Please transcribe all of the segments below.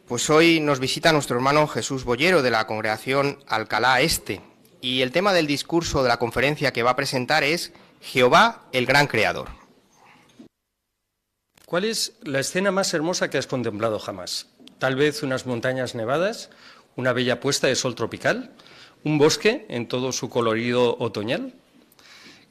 Pues hoy nos visita nuestro hermano Jesús Boyero de la congregación Alcalá Este y el tema del discurso de la conferencia que va a presentar es Jehová, el gran creador. ¿Cuál es la escena más hermosa que has contemplado jamás? Tal vez unas montañas nevadas, una bella puesta de sol tropical, un bosque en todo su colorido otoñal.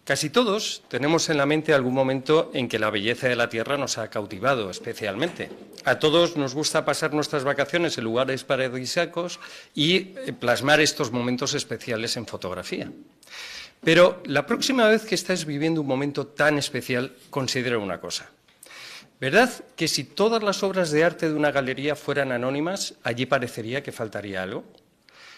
Casi todos tenemos en la mente algún momento en que la belleza de la tierra nos ha cautivado especialmente. A todos nos gusta pasar nuestras vacaciones en lugares paradisíacos y plasmar estos momentos especiales en fotografía. Pero la próxima vez que estés viviendo un momento tan especial, considera una cosa. ¿Verdad que si todas las obras de arte de una galería fueran anónimas, allí parecería que faltaría algo?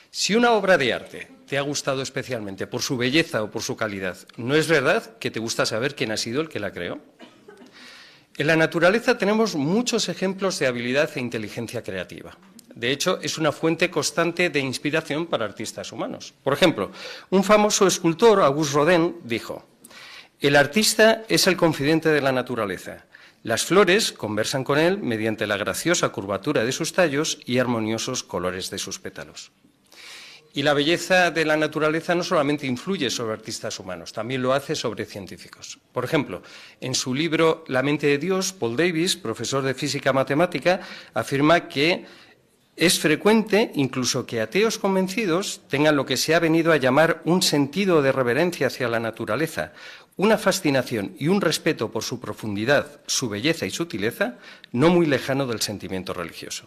Si una obra de arte te ha gustado especialmente por su belleza o por su calidad, ¿no es verdad que te gusta saber quién ha sido el que la creó? En la naturaleza tenemos muchos ejemplos de habilidad e inteligencia creativa. De hecho, es una fuente constante de inspiración para artistas humanos. Por ejemplo, un famoso escultor, Auguste Rodin, dijo: «El artista es el confidente de la naturaleza. Las flores conversan con él mediante la graciosa curvatura de sus tallos y armoniosos colores de sus pétalos». Y la belleza de la naturaleza no solamente influye sobre artistas humanos, también lo hace sobre científicos. Por ejemplo, en su libro La mente de Dios, Paul Davies, profesor de física matemática, afirma que es frecuente incluso que ateos convencidos tengan lo que se ha venido a llamar un sentido de reverencia hacia la naturaleza, una fascinación y un respeto por su profundidad, su belleza y sutileza, no muy lejano del sentimiento religioso.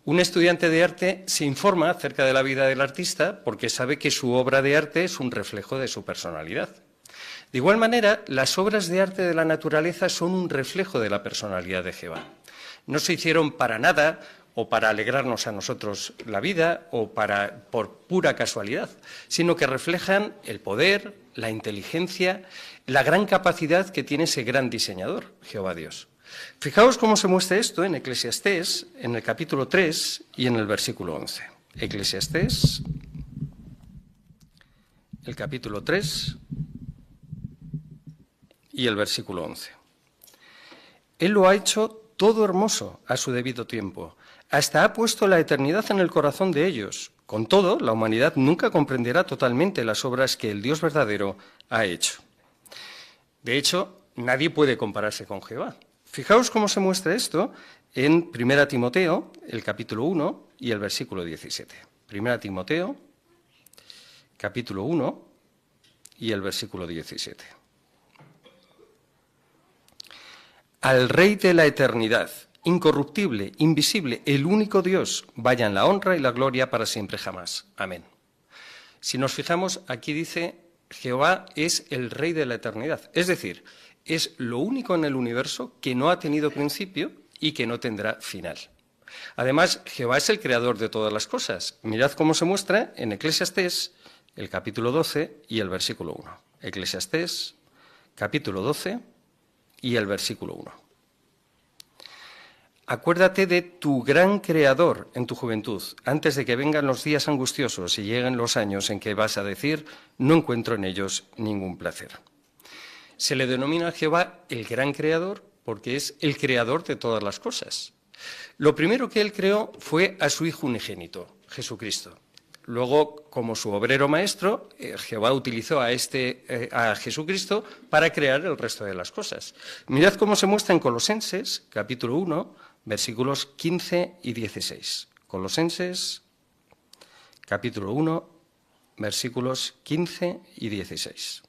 Un estudiante de arte se informa acerca de la vida del artista porque sabe que su obra de arte es un reflejo de su personalidad. De igual manera, las obras de arte de la naturaleza son un reflejo de la personalidad de Jehová. No se hicieron para nada o para alegrarnos a nosotros la vida o por pura casualidad, sino que reflejan el poder, la inteligencia, la gran capacidad que tiene ese gran diseñador, Jehová Dios. Fijaos cómo se muestra esto en Eclesiastés, en el capítulo 3 y en el versículo 11. Eclesiastés, el capítulo 3 y el versículo 11. Él lo ha hecho todo hermoso a su debido tiempo. Hasta ha puesto la eternidad en el corazón de ellos. Con todo, la humanidad nunca comprenderá totalmente las obras que el Dios verdadero ha hecho. De hecho, nadie puede compararse con Jehová. Fijaos cómo se muestra esto en 1 Timoteo, el capítulo 1 y el versículo 17. 1 Timoteo, capítulo 1 y el versículo 17. Al Rey de la eternidad, incorruptible, invisible, el único Dios, vayan la honra y la gloria para siempre jamás. Amén. Si nos fijamos, aquí dice Jehová es el Rey de la eternidad, es decir, es lo único en el universo que no ha tenido principio y que no tendrá final. Además, Jehová es el creador de todas las cosas. Mirad cómo se muestra en Eclesiastés, el capítulo 12 y el versículo 1. Eclesiastés, capítulo 12 y el versículo 1. Acuérdate de tu gran creador en tu juventud, antes de que vengan los días angustiosos y lleguen los años en que vas a decir, no encuentro en ellos ningún placer. Se le denomina a Jehová el gran creador porque es el creador de todas las cosas. Lo primero que él creó fue a su Hijo unigénito, Jesucristo. Luego, como su obrero maestro, Jehová utilizó a Jesucristo para crear el resto de las cosas. Mirad cómo se muestra en Colosenses, capítulo 1, versículos 15 y 16. Colosenses, capítulo 1, versículos 15 y 16.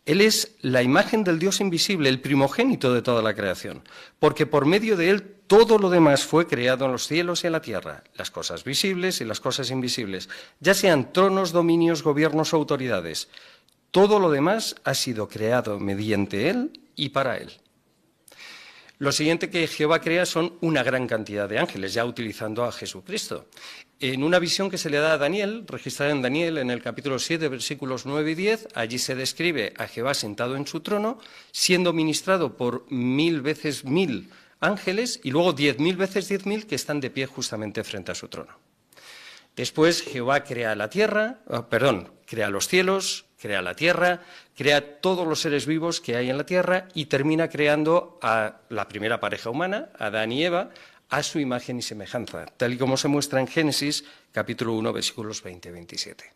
Él es la imagen del Dios invisible, el primogénito de toda la creación, porque por medio de él todo lo demás fue creado en los cielos y en la tierra, las cosas visibles y las cosas invisibles, ya sean tronos, dominios, gobiernos o autoridades. Todo lo demás ha sido creado mediante él y para él. Lo siguiente que Jehová crea son una gran cantidad de ángeles, ya utilizando a Jesucristo. En una visión que se le da a Daniel, registrada en Daniel en el capítulo 7, versículos 9 y 10, allí se describe a Jehová sentado en su trono, siendo ministrado por 1000 veces 1000 ángeles y luego 10.000 veces 10.000 que están de pie justamente frente a su trono. Después Jehová crea la tierra, crea los cielos, crea la tierra, crea todos los seres vivos que hay en la tierra y termina creando a la primera pareja humana, Adán y Eva, a su imagen y semejanza, tal y como se muestra en Génesis, capítulo 1, versículos 20 y 27.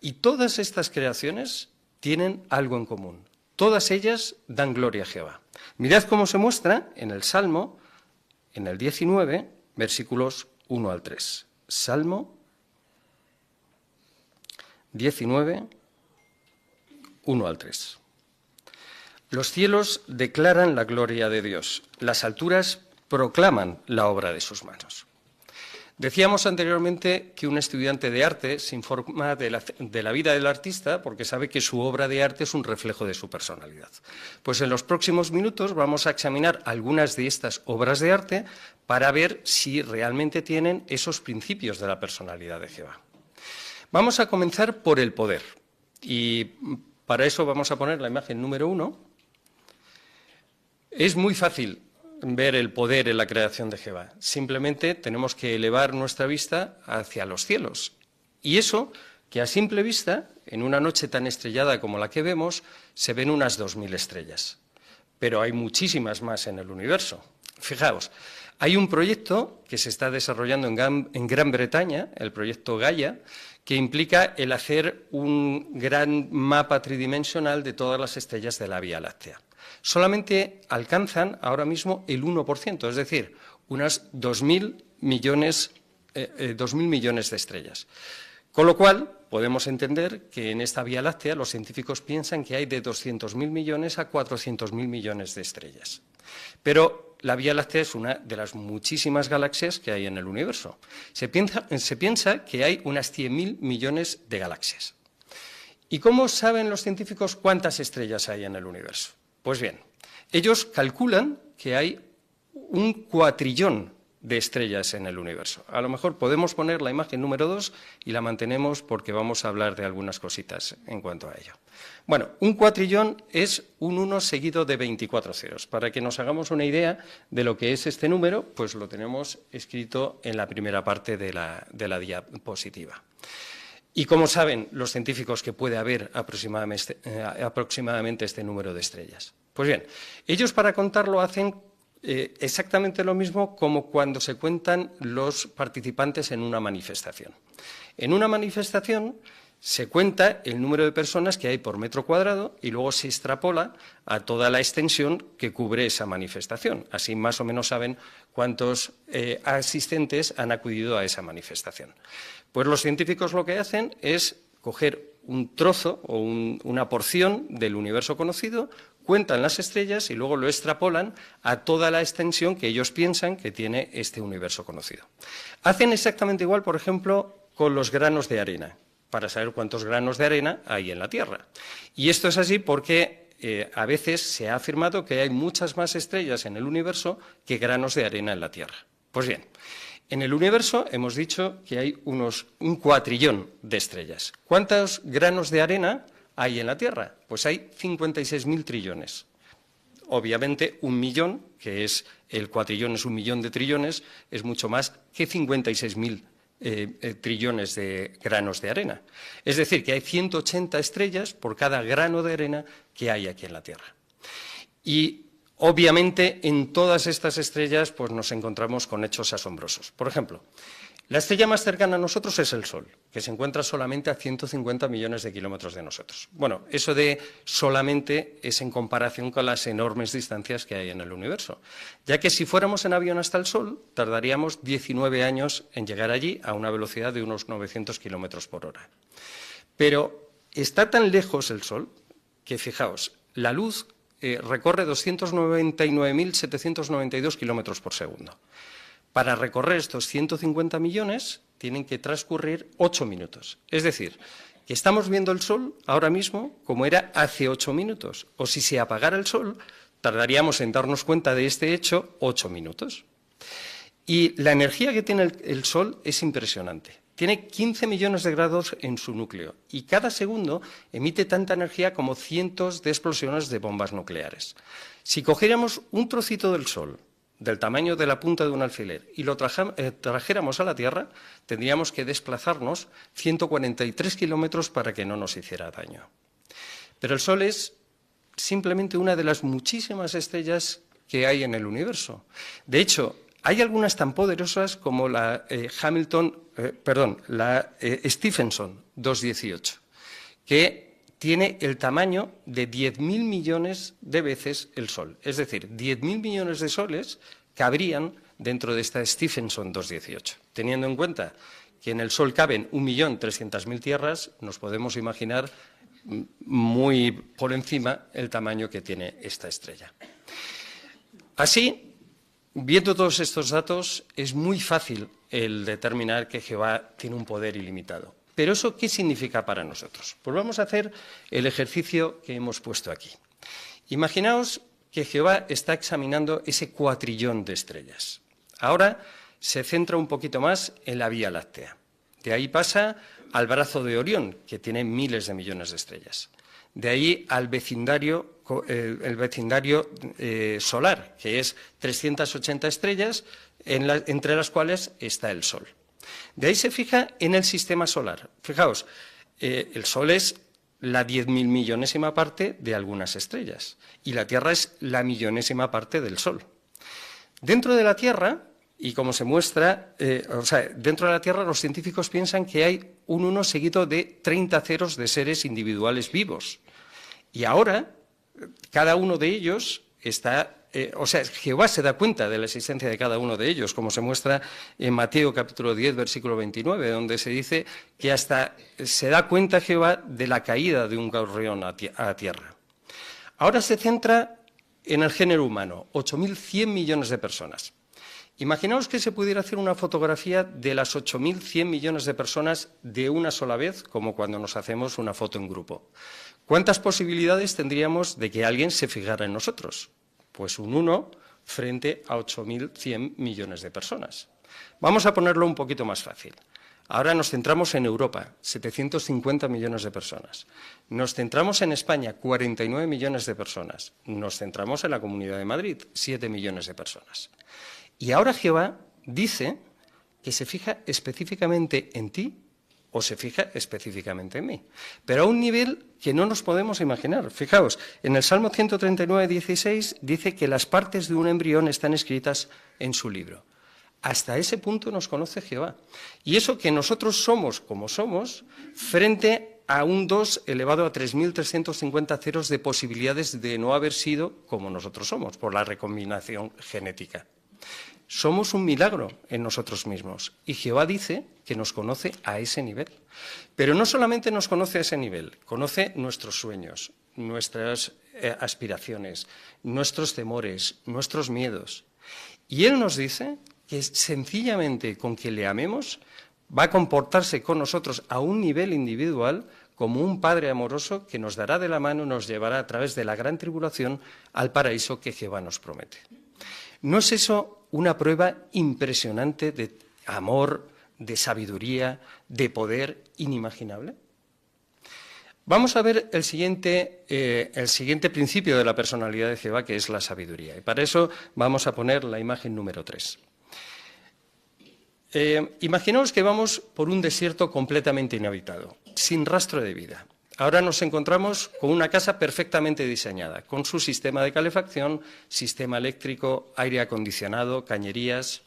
Y todas estas creaciones tienen algo en común. Todas ellas dan gloria a Jehová. Mirad cómo se muestra en el Salmo, en el 19, versículos 1 al 3. Salmo 19, 1 al 3. Los cielos declaran la gloria de Dios, las alturas proclaman la obra de sus manos. Decíamos anteriormente que un estudiante de arte se informa de la vida del artista porque sabe que su obra de arte es un reflejo de su personalidad. Pues en los próximos minutos vamos a examinar algunas de estas obras de arte para ver si realmente tienen esos principios de la personalidad de Jehová. Vamos a comenzar por el poder y para eso vamos a poner la imagen número 1. Es muy fácil ver el poder en la creación de Jehová. Simplemente tenemos que elevar nuestra vista hacia los cielos. Y eso, que a simple vista, en una noche tan estrellada como la que vemos, se ven unas 2000 estrellas. Pero hay muchísimas más en el universo. Fijaos, hay un proyecto que se está desarrollando en Gran Bretaña, el proyecto Gaia, que implica el hacer un gran mapa tridimensional de todas las estrellas de la Vía Láctea. Solamente alcanzan ahora mismo el 1%, es decir, unas 2.000 millones de estrellas. Con lo cual, podemos entender que en esta Vía Láctea los científicos piensan que hay de 200.000 millones a 400.000 millones de estrellas. Pero la Vía Láctea es una de las muchísimas galaxias que hay en el universo. Se piensa que hay unas 100.000 millones de galaxias. ¿Y cómo saben los científicos cuántas estrellas hay en el universo? Pues bien, ellos calculan que hay 1 cuatrillón de estrellas en el universo. A lo mejor podemos poner la imagen número 2 y la mantenemos porque vamos a hablar de algunas cositas en cuanto a ello. Bueno, 1 cuatrillón es un 1 seguido de 24 ceros. Para que nos hagamos una idea de lo que es este número, pues lo tenemos escrito en la primera parte de la diapositiva. ¿Y cómo saben los científicos que puede haber aproximadamente este número de estrellas? Pues bien, ellos para contarlo hacen exactamente lo mismo como cuando se cuentan los participantes en una manifestación. En una manifestación se cuenta el número de personas que hay por metro cuadrado y luego se extrapola a toda la extensión que cubre esa manifestación. Así más o menos saben cuántos asistentes han acudido a esa manifestación. Pues los científicos lo que hacen es coger un trozo o una porción del universo conocido, cuentan las estrellas y luego lo extrapolan a toda la extensión que ellos piensan que tiene este universo conocido. Hacen exactamente igual, por ejemplo, con los granos de arena, para saber cuántos granos de arena hay en la Tierra. Y esto es así porque a veces se ha afirmado que hay muchas más estrellas en el universo que granos de arena en la Tierra. Pues bien, en el universo hemos dicho que hay un cuatrillón de estrellas. ¿Cuántos granos de arena hay en la Tierra? Pues hay 56.000 trillones. Obviamente, 1 millón, que es el cuatrillón, es 1 millón de trillones, es mucho más que 56.000 trillones de granos de arena. Es decir, que hay 180 estrellas por cada grano de arena que hay aquí en la Tierra. Y obviamente, en todas estas estrellas pues, nos encontramos con hechos asombrosos. Por ejemplo, la estrella más cercana a nosotros es el Sol, que se encuentra solamente a 150 millones de kilómetros de nosotros. Bueno, eso de solamente es en comparación con las enormes distancias que hay en el universo, ya que si fuéramos en avión hasta el Sol, tardaríamos 19 años en llegar allí a una velocidad de unos 900 kilómetros por hora. Pero está tan lejos el Sol que, fijaos, la luz recorre 299.792 kilómetros por segundo. Para recorrer estos 150 millones tienen que transcurrir 8 minutos. Es decir, que estamos viendo el Sol ahora mismo como era hace 8 minutos. O si se apagara el Sol, tardaríamos en darnos cuenta de este hecho 8 minutos. Y la energía que tiene el Sol es impresionante. Tiene 15 millones de grados en su núcleo y cada segundo emite tanta energía como cientos de explosiones de bombas nucleares. Si cogiéramos un trocito del Sol, del tamaño de la punta de un alfiler, y lo trajéramos a la Tierra, tendríamos que desplazarnos 143 kilómetros para que no nos hiciera daño. Pero el Sol es simplemente una de las muchísimas estrellas que hay en el universo. De hecho, hay algunas tan poderosas como la Stephenson 218, que tiene el tamaño de 10.000 millones de veces el Sol. Es decir, 10.000 millones de soles cabrían dentro de esta Stephenson 218. Teniendo en cuenta que en el Sol caben 1.300.000 tierras, nos podemos imaginar muy por encima el tamaño que tiene esta estrella. Así, viendo todos estos datos, es muy fácil el determinar que Jehová tiene un poder ilimitado. ¿Pero eso qué significa para nosotros? Pues vamos a hacer el ejercicio que hemos puesto aquí. Imaginaos que Jehová está examinando ese cuatrillón de estrellas. Ahora se centra un poquito más en la Vía Láctea. De ahí pasa al brazo de Orión, que tiene miles de millones de estrellas. De ahí al vecindario, el vecindario solar, que es 380 estrellas, entre las cuales está el Sol. De ahí se fija en el sistema solar. Fijaos, el Sol es la 10.000 millonésima parte de algunas estrellas y la Tierra es la millonésima parte del Sol. Dentro de la Tierra, y como se muestra, dentro de la Tierra los científicos piensan que hay un 1 seguido de 30 ceros de seres individuales vivos. Y ahora, cada uno de ellos está... Jehová se da cuenta de la existencia de cada uno de ellos, como se muestra en Mateo capítulo 10, versículo 29, donde se dice que hasta se da cuenta Jehová de la caída de un gorrión a tierra. Ahora se centra en el género humano, 8.100 millones de personas. Imaginaos que se pudiera hacer una fotografía de las 8.100 millones de personas de una sola vez, como cuando nos hacemos una foto en grupo. ¿Cuántas posibilidades tendríamos de que alguien se fijara en nosotros? Pues un 1 frente a 8.100 millones de personas. Vamos a ponerlo un poquito más fácil. Ahora nos centramos en Europa, 750 millones de personas. Nos centramos en España, 49 millones de personas. Nos centramos en la Comunidad de Madrid, 7 millones de personas. Y ahora Jehová dice que se fija específicamente en ti o se fija específicamente en mí, pero a un nivel que no nos podemos imaginar. Fijaos, en el Salmo 139, 16 dice que las partes de un embrión están escritas en su libro. Hasta ese punto nos conoce Jehová. Y eso que nosotros somos como somos, frente a un 2 elevado a 3.350 ceros de posibilidades de no haber sido como nosotros somos, por la recombinación genética. Somos un milagro en nosotros mismos y Jehová dice que nos conoce a ese nivel. Pero no solamente nos conoce a ese nivel, conoce nuestros sueños, nuestras aspiraciones, nuestros temores, nuestros miedos. Y Él nos dice que sencillamente con que le amemos va a comportarse con nosotros a un nivel individual como un Padre amoroso que nos dará de la mano y nos llevará a través de la gran tribulación al paraíso que Jehová nos promete. ¿No es eso una prueba impresionante de amor, de sabiduría, de poder inimaginable? Vamos a ver el siguiente principio de la personalidad de Jehová, que es la sabiduría. Y para eso vamos a poner la imagen número 3. Imaginaos que vamos por un desierto completamente inhabitado, sin rastro de vida. Ahora nos encontramos con una casa perfectamente diseñada, con su sistema de calefacción, sistema eléctrico, aire acondicionado, cañerías.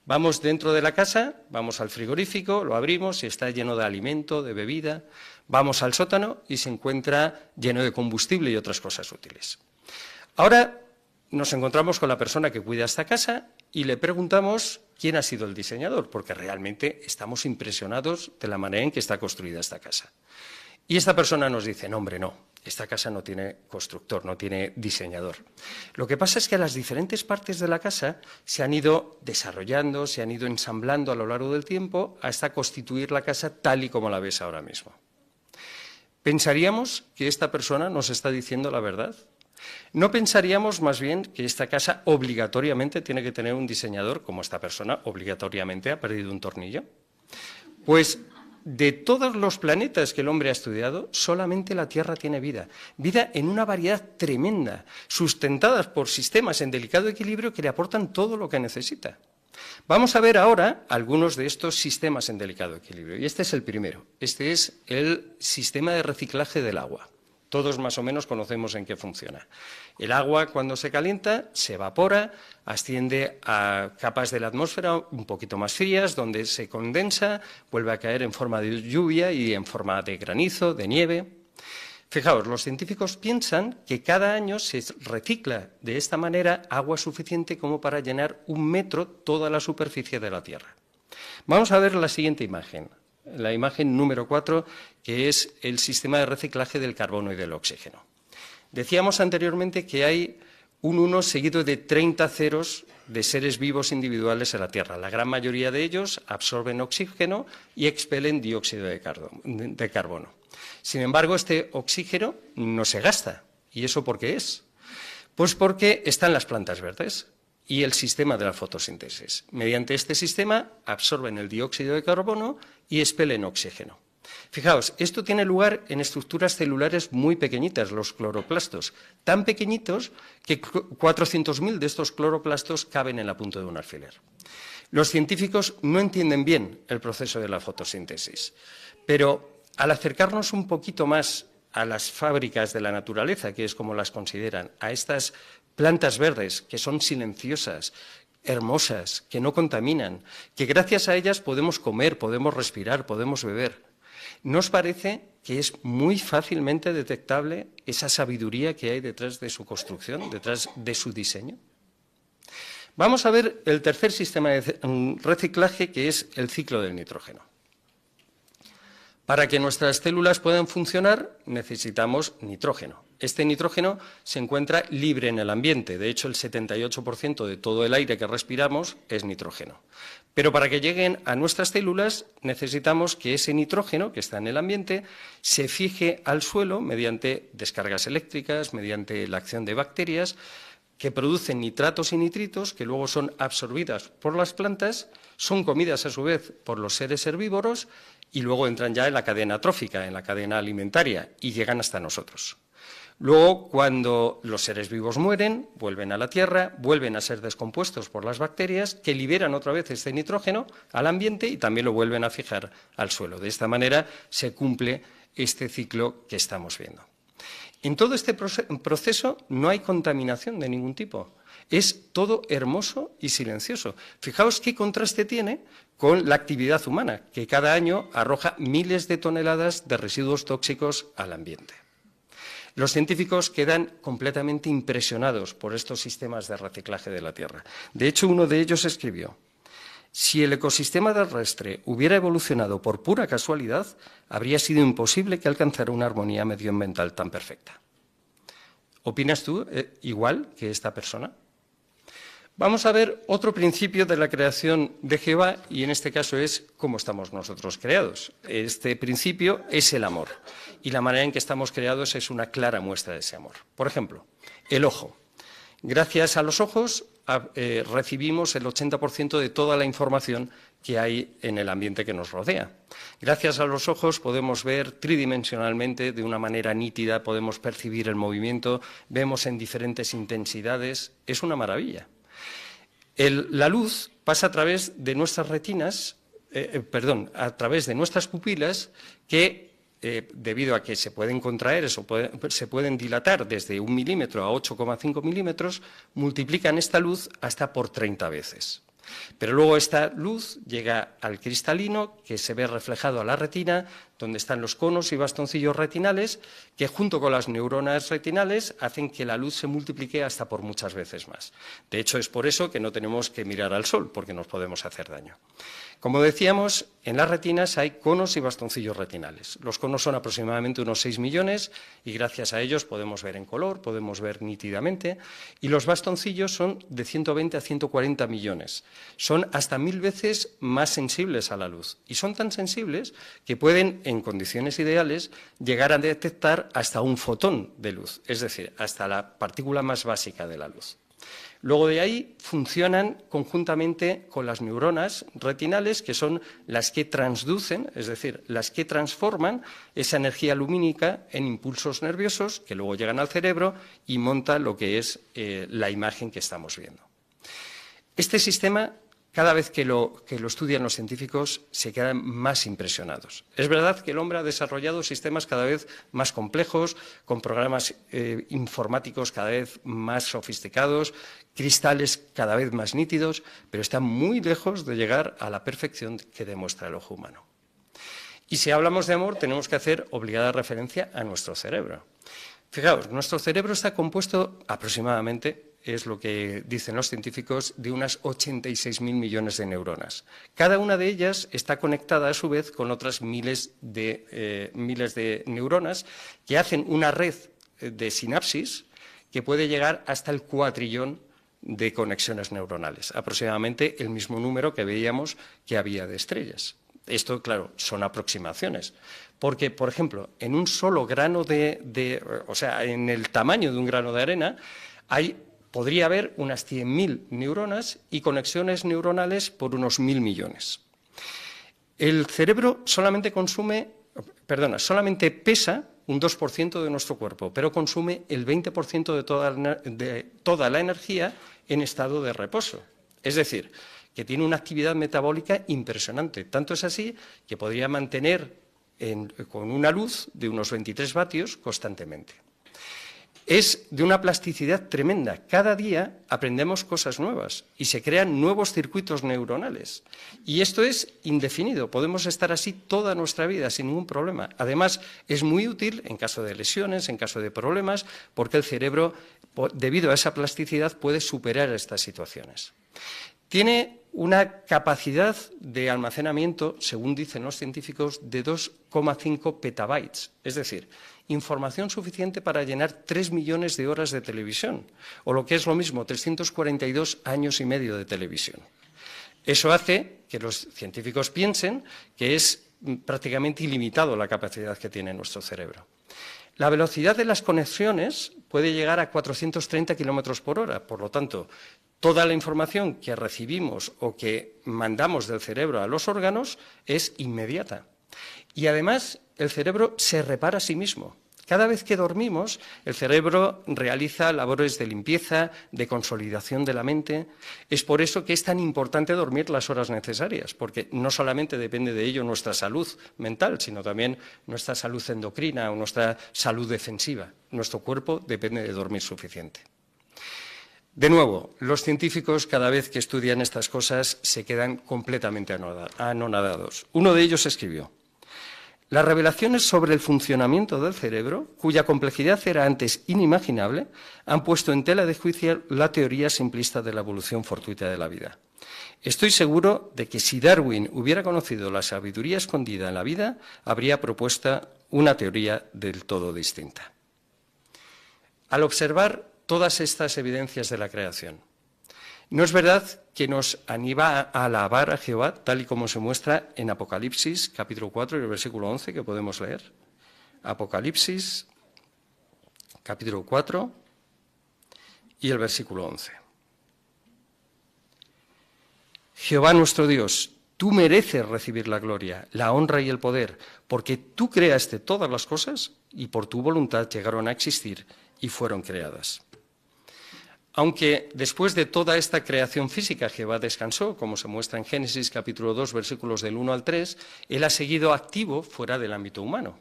Vamos dentro de la casa, vamos al frigorífico, lo abrimos y está lleno de alimento, de bebida. Vamos al sótano y se encuentra lleno de combustible y otras cosas útiles. Ahora nos encontramos con la persona que cuida esta casa y le preguntamos quién ha sido el diseñador, porque realmente estamos impresionados de la manera en que está construida esta casa. Y esta persona nos dice, no, hombre, no, esta casa no tiene constructor, no tiene diseñador. Lo que pasa es que las diferentes partes de la casa se han ido desarrollando, se han ido ensamblando a lo largo del tiempo hasta constituir la casa tal y como la ves ahora mismo. ¿Pensaríamos que esta persona nos está diciendo la verdad? ¿No pensaríamos más bien que esta casa obligatoriamente tiene que tener un diseñador, como esta persona obligatoriamente ha perdido un tornillo? Pues de todos los planetas que el hombre ha estudiado, solamente la Tierra tiene vida. Vida en una variedad tremenda, sustentadas por sistemas en delicado equilibrio que le aportan todo lo que necesita. Vamos a ver ahora algunos de estos sistemas en delicado equilibrio. Y este es el primero. Este es el sistema de reciclaje del agua. Todos más o menos conocemos en qué funciona. El agua, cuando se calienta, se evapora, asciende a capas de la atmósfera un poquito más frías, donde se condensa, vuelve a caer en forma de lluvia y en forma de granizo, de nieve. Fijaos, los científicos piensan que cada año se recicla de esta manera agua suficiente como para llenar 1 metro toda la superficie de la Tierra. Vamos a ver la siguiente imagen. La imagen número 4, que es el sistema de reciclaje del carbono y del oxígeno. Decíamos anteriormente que hay un 1 seguido de 30 ceros de seres vivos individuales en la Tierra. La gran mayoría de ellos absorben oxígeno y expelen dióxido de carbono. Sin embargo, este oxígeno no se gasta. ¿Y eso por qué es? Pues porque están las plantas verdes y el sistema de la fotosíntesis. Mediante este sistema absorben el dióxido de carbono y expelen oxígeno. Fijaos, esto tiene lugar en estructuras celulares muy pequeñitas, los cloroplastos, tan pequeñitos que 400.000 de estos cloroplastos caben en la punta de un alfiler. Los científicos no entienden bien el proceso de la fotosíntesis, pero al acercarnos un poquito más a las fábricas de la naturaleza, que es como las consideran, a estas plantas verdes que son silenciosas, hermosas, que no contaminan, que gracias a ellas podemos comer, podemos respirar, podemos beber. ¿Nos parece que es muy fácilmente detectable esa sabiduría que hay detrás de su construcción, detrás de su diseño? Vamos a ver el tercer sistema de reciclaje, que es el ciclo del nitrógeno. Para que nuestras células puedan funcionar, necesitamos nitrógeno. Este nitrógeno se encuentra libre en el ambiente. De hecho, el 78% de todo el aire que respiramos es nitrógeno. Pero para que lleguen a nuestras células, necesitamos que ese nitrógeno que está en el ambiente se fije al suelo mediante descargas eléctricas, mediante la acción de bacterias que producen nitratos y nitritos que luego son absorbidas por las plantas, son comidas a su vez por los seres herbívoros y luego entran ya en la cadena trófica, en la cadena alimentaria, y llegan hasta nosotros. Luego, cuando los seres vivos mueren, vuelven a la Tierra, vuelven a ser descompuestos por las bacterias, que liberan otra vez este nitrógeno al ambiente y también lo vuelven a fijar al suelo. De esta manera se cumple este ciclo que estamos viendo. En todo este proceso no hay contaminación de ningún tipo. Es todo hermoso y silencioso. Fijaos qué contraste tiene con la actividad humana, que cada año arroja miles de toneladas de residuos tóxicos al ambiente. Los científicos quedan completamente impresionados por estos sistemas de reciclaje de la Tierra. De hecho, uno de ellos escribió: si el ecosistema terrestre hubiera evolucionado por pura casualidad, habría sido imposible que alcanzara una armonía medioambiental tan perfecta. ¿Opinas tú igual que esta persona? Vamos a ver otro principio de la creación de Jehová, y en este caso es cómo estamos nosotros creados. Este principio es el amor, y la manera en que estamos creados es una clara muestra de ese amor. Por ejemplo, el ojo. Gracias a los ojos recibimos el 80% de toda la información que hay en el ambiente que nos rodea. Gracias a los ojos podemos ver tridimensionalmente de una manera nítida, podemos percibir el movimiento, vemos en diferentes intensidades. Es una maravilla. La luz pasa a través de nuestras retinas, a través de nuestras pupilas, que debido a que se pueden contraer, se pueden dilatar desde 1 milímetro a 8,5 milímetros, multiplican esta luz hasta por 30 veces. Pero luego esta luz llega al cristalino, que se ve reflejado a la retina, donde están los conos y bastoncillos retinales, que junto con las neuronas retinales hacen que la luz se multiplique hasta por muchas veces más. De hecho, es por eso que no tenemos que mirar al sol, porque nos podemos hacer daño. Como decíamos, en las retinas hay conos y bastoncillos retinales. Los conos son aproximadamente unos 6 millones y gracias a ellos podemos ver en color, podemos ver nítidamente, y los bastoncillos son de 120 a 140 millones. Son hasta 1000 veces más sensibles a la luz y son tan sensibles que pueden, en condiciones ideales, llegar a detectar hasta un fotón de luz, es decir, hasta la partícula más básica de la luz. Luego de ahí funcionan conjuntamente con las neuronas retinales, que son las que transducen, es decir, las que transforman esa energía lumínica en impulsos nerviosos que luego llegan al cerebro y montan lo que es la imagen que estamos viendo. Este sistema, cada vez que lo estudian los científicos, se quedan más impresionados. Es verdad que el hombre ha desarrollado sistemas cada vez más complejos, con programas informáticos cada vez más sofisticados, cristales cada vez más nítidos, pero está muy lejos de llegar a la perfección que demuestra el ojo humano. Y si hablamos de amor, tenemos que hacer obligada referencia a nuestro cerebro. Fijaos, nuestro cerebro está compuesto aproximadamente, es lo que dicen los científicos, de unas 86.000 millones de neuronas. Cada una de ellas está conectada a su vez con otras miles de neuronas que hacen una red de sinapsis que puede llegar hasta el 4 trillón de conexiones neuronales, aproximadamente el mismo número que veíamos que había de estrellas. Esto, claro, son aproximaciones, porque, por ejemplo, en un solo grano o sea, en el tamaño de un grano de arena, podría haber unas 100.000 neuronas y conexiones neuronales por unos 1.000 millones. El cerebro solamente pesa un 2% de nuestro cuerpo, pero consume el 20% de toda la energía en estado de reposo. Es decir, que tiene una actividad metabólica impresionante. Tanto es así que podría mantener con una luz de unos 23 vatios constantemente. Es de una plasticidad tremenda. Cada día aprendemos cosas nuevas y se crean nuevos circuitos neuronales. Y esto es indefinido. Podemos estar así toda nuestra vida sin ningún problema. Además, es muy útil en caso de lesiones, en caso de problemas, porque el cerebro, debido a esa plasticidad, puede superar estas situaciones. Tiene una capacidad de almacenamiento, según dicen los científicos, de 2,5 petabytes, es decir, información suficiente para llenar 3 millones de horas de televisión, o lo que es lo mismo, 342 años y medio de televisión. Eso hace que los científicos piensen que es prácticamente ilimitado la capacidad que tiene nuestro cerebro. La velocidad de las conexiones puede llegar a 430 kilómetros por hora, por lo tanto, toda la información que recibimos o que mandamos del cerebro a los órganos es inmediata. Y además, el cerebro se repara a sí mismo. Cada vez que dormimos, el cerebro realiza labores de limpieza, de consolidación de la mente. Es por eso que es tan importante dormir las horas necesarias, porque no solamente depende de ello nuestra salud mental, sino también nuestra salud endocrina o nuestra salud defensiva. Nuestro cuerpo depende de dormir suficiente. De nuevo, los científicos cada vez que estudian estas cosas se quedan completamente anonadados. Uno de ellos escribió: las revelaciones sobre el funcionamiento del cerebro, cuya complejidad era antes inimaginable, han puesto en tela de juicio la teoría simplista de la evolución fortuita de la vida. Estoy seguro de que si Darwin hubiera conocido la sabiduría escondida en la vida, habría propuesto una teoría del todo distinta. Al observar todas estas evidencias de la creación, ¿no es verdad que nos anima a alabar a Jehová, tal y como se muestra en Apocalipsis, capítulo 4 y el versículo 11, que podemos leer? Apocalipsis, capítulo 4 y el versículo 11. Jehová nuestro Dios, tú mereces recibir la gloria, la honra y el poder, porque tú creaste todas las cosas y por tu voluntad llegaron a existir y fueron creadas. Aunque después de toda esta creación física Jehová descansó, como se muestra en Génesis capítulo 2, versículos del 1 al 3, Él ha seguido activo fuera del ámbito humano.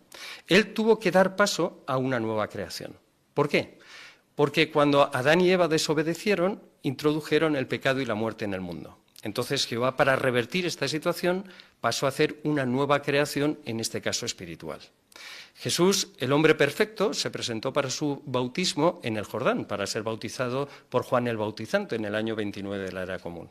Él tuvo que dar paso a una nueva creación. ¿Por qué? Porque cuando Adán y Eva desobedecieron, introdujeron el pecado y la muerte en el mundo. Entonces Jehová, para revertir esta situación, pasó a hacer una nueva creación, en este caso espiritual. Jesús, el hombre perfecto, se presentó para su bautismo en el Jordán, para ser bautizado por Juan el Bautizante en el año 29 de la era común.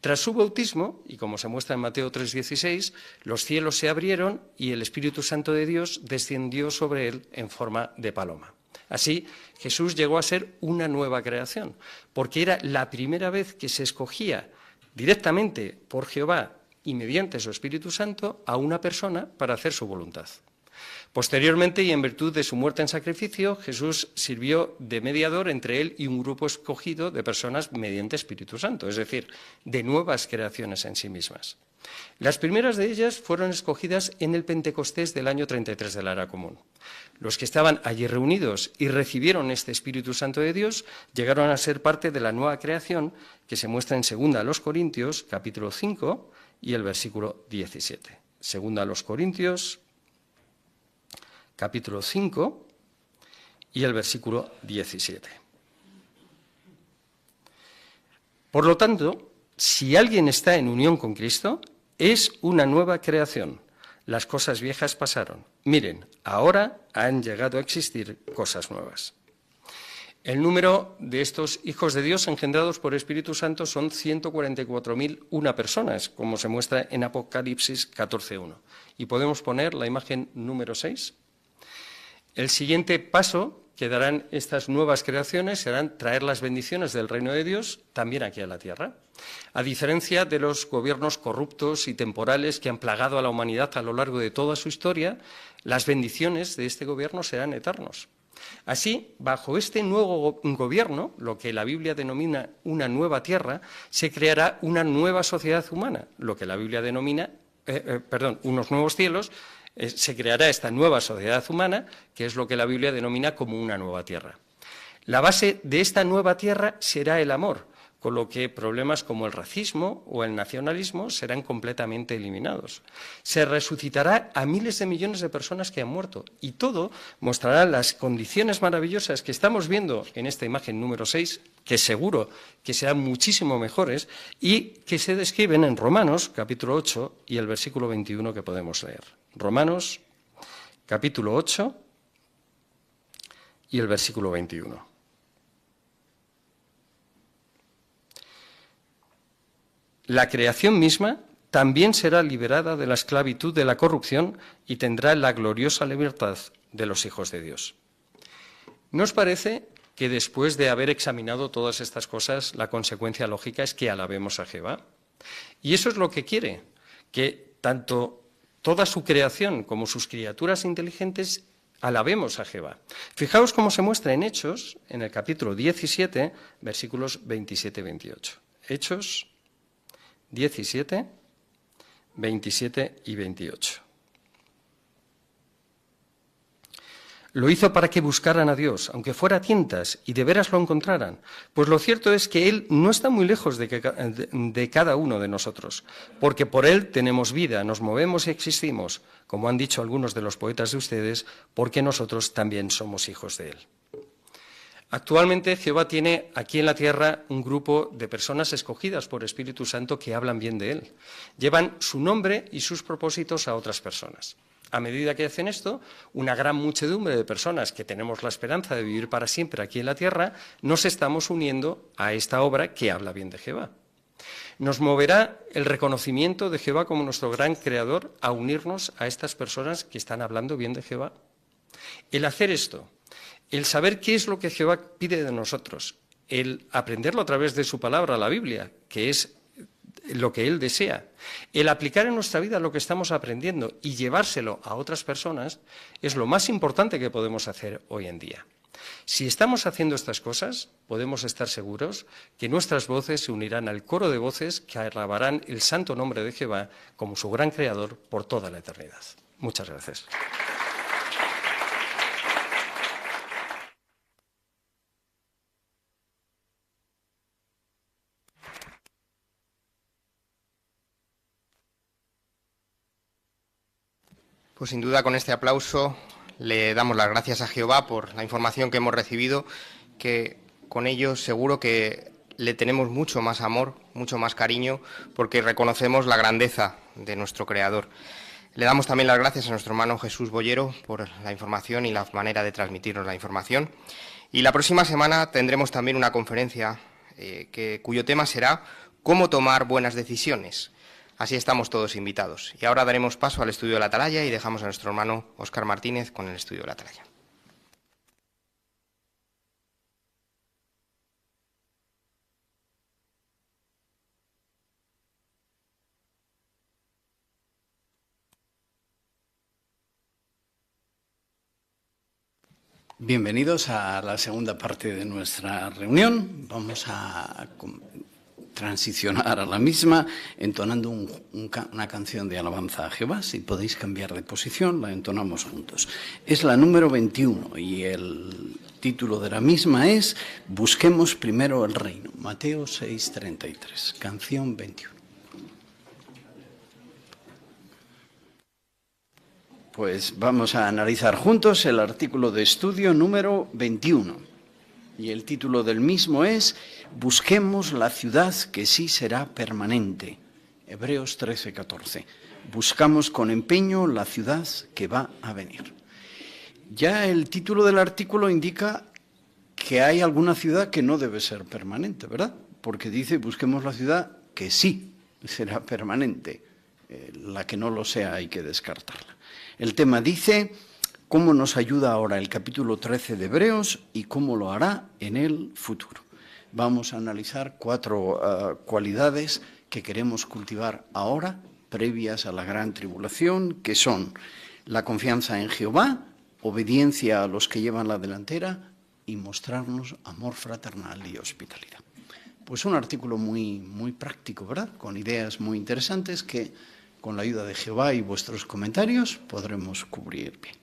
Tras su bautismo, y como se muestra en Mateo 3,16, los cielos se abrieron y el Espíritu Santo de Dios descendió sobre él en forma de paloma. Así, Jesús llegó a ser una nueva creación, porque era la primera vez que se escogía directamente por Jehová y mediante su Espíritu Santo a una persona para hacer su voluntad. Posteriormente, y en virtud de su muerte en sacrificio, Jesús sirvió de mediador entre él y un grupo escogido de personas mediante Espíritu Santo, es decir, de nuevas creaciones en sí mismas. Las primeras de ellas fueron escogidas en el Pentecostés del año 33 de la Era Común. Los que estaban allí reunidos y recibieron este Espíritu Santo de Dios llegaron a ser parte de la nueva creación que se muestra en 2 Corintios, capítulo 5 y el versículo 17. 2 Corintios, capítulo 5 y el versículo 17. Por lo tanto, si alguien está en unión con Cristo, es una nueva creación. Las cosas viejas pasaron. Miren, ahora han llegado a existir cosas nuevas. El número de estos hijos de Dios engendrados por Espíritu Santo son 144.001 personas, como se muestra en Apocalipsis 14.1. Y podemos poner la imagen número 6. El siguiente paso que darán estas nuevas creaciones serán traer las bendiciones del reino de Dios también aquí a la tierra. A diferencia de los gobiernos corruptos y temporales que han plagado a la humanidad a lo largo de toda su historia, las bendiciones de este gobierno serán eternos. Así, bajo este nuevo gobierno, lo que la Biblia denomina una nueva tierra, se creará una nueva sociedad humana, lo que la Biblia denomina, unos nuevos cielos. Se creará esta nueva sociedad humana, que es lo que la Biblia denomina como una nueva tierra. La base de esta nueva tierra será el amor, con lo que problemas como el racismo o el nacionalismo serán completamente eliminados. Se resucitará a miles de millones de personas que han muerto y todo mostrará las condiciones maravillosas que estamos viendo en esta imagen número 6, que seguro que serán muchísimo mejores y que se describen en Romanos, capítulo 8 y el versículo 21 que podemos leer. Romanos, capítulo 8 y el versículo 21. La creación misma también será liberada de la esclavitud de la corrupción y tendrá la gloriosa libertad de los hijos de Dios. ¿No os parece que después de haber examinado todas estas cosas, la consecuencia lógica es que alabemos a Jehová? Y eso es lo que quiere, que tanto toda su creación como sus criaturas inteligentes alabemos a Jehová. Fijaos cómo se muestra en Hechos, en el capítulo 17, versículos 27 y 28. Hechos 17, 27 y 28. Lo hizo para que buscaran a Dios, aunque fuera a tientas, y de veras lo encontraran. Pues lo cierto es que Él no está muy lejos de cada uno de nosotros, porque por Él tenemos vida, nos movemos y existimos, como han dicho algunos de los poetas de ustedes, porque nosotros también somos hijos de Él. Actualmente Jehová tiene aquí en la tierra un grupo de personas escogidas por Espíritu Santo que hablan bien de Él. Llevan su nombre y sus propósitos a otras personas. A medida que hacen esto, una gran muchedumbre de personas que tenemos la esperanza de vivir para siempre aquí en la tierra, nos estamos uniendo a esta obra que habla bien de Jehová. Nos moverá el reconocimiento de Jehová como nuestro gran creador a unirnos a estas personas que están hablando bien de Jehová. El hacer esto, el saber qué es lo que Jehová pide de nosotros, el aprenderlo a través de su palabra, la Biblia, que es lo que Él desea, el aplicar en nuestra vida lo que estamos aprendiendo y llevárselo a otras personas es lo más importante que podemos hacer hoy en día. Si estamos haciendo estas cosas, podemos estar seguros que nuestras voces se unirán al coro de voces que alabarán el santo nombre de Jehová como su gran creador por toda la eternidad. Muchas gracias. Pues sin duda con este aplauso le damos las gracias a Jehová por la información que hemos recibido, que con ello seguro que le tenemos mucho más amor, mucho más cariño, porque reconocemos la grandeza de nuestro Creador. Le damos también las gracias a nuestro hermano Jesús Boyero por la información y la manera de transmitirnos la información. Y la próxima semana tendremos también una conferencia cuyo tema será ¿Cómo tomar buenas decisiones? Así estamos todos invitados. Y ahora daremos paso al estudio de la Atalaya y dejamos a nuestro hermano Óscar Martínez con el estudio de la Atalaya. Bienvenidos a la segunda parte de nuestra reunión. Vamos a transicionar a la misma entonando una canción de alabanza a Jehová. Si podéis cambiar de posición, la entonamos juntos. Es la número 21 y el título de la misma es Busquemos primero el reino. Mateo 6:33, canción 21. Pues vamos a analizar juntos el artículo de estudio número 21. Y el título del mismo es Busquemos la ciudad que sí será permanente. Hebreos 13:14. Buscamos con empeño la ciudad que va a venir. Ya el título del artículo indica que hay alguna ciudad que no debe ser permanente, ¿verdad? Porque dice busquemos la ciudad que sí será permanente. La que no lo sea hay que descartarla. El tema dice cómo nos ayuda ahora el capítulo 13 de Hebreos y cómo lo hará en el futuro. Vamos a analizar 4 cualidades que queremos cultivar ahora, previas a la gran tribulación, que son la confianza en Jehová, obediencia a los que llevan la delantera y mostrarnos amor fraternal y hospitalidad. Pues un artículo muy práctico, ¿verdad? Con ideas muy interesantes que con la ayuda de Jehová y vuestros comentarios podremos cubrir bien.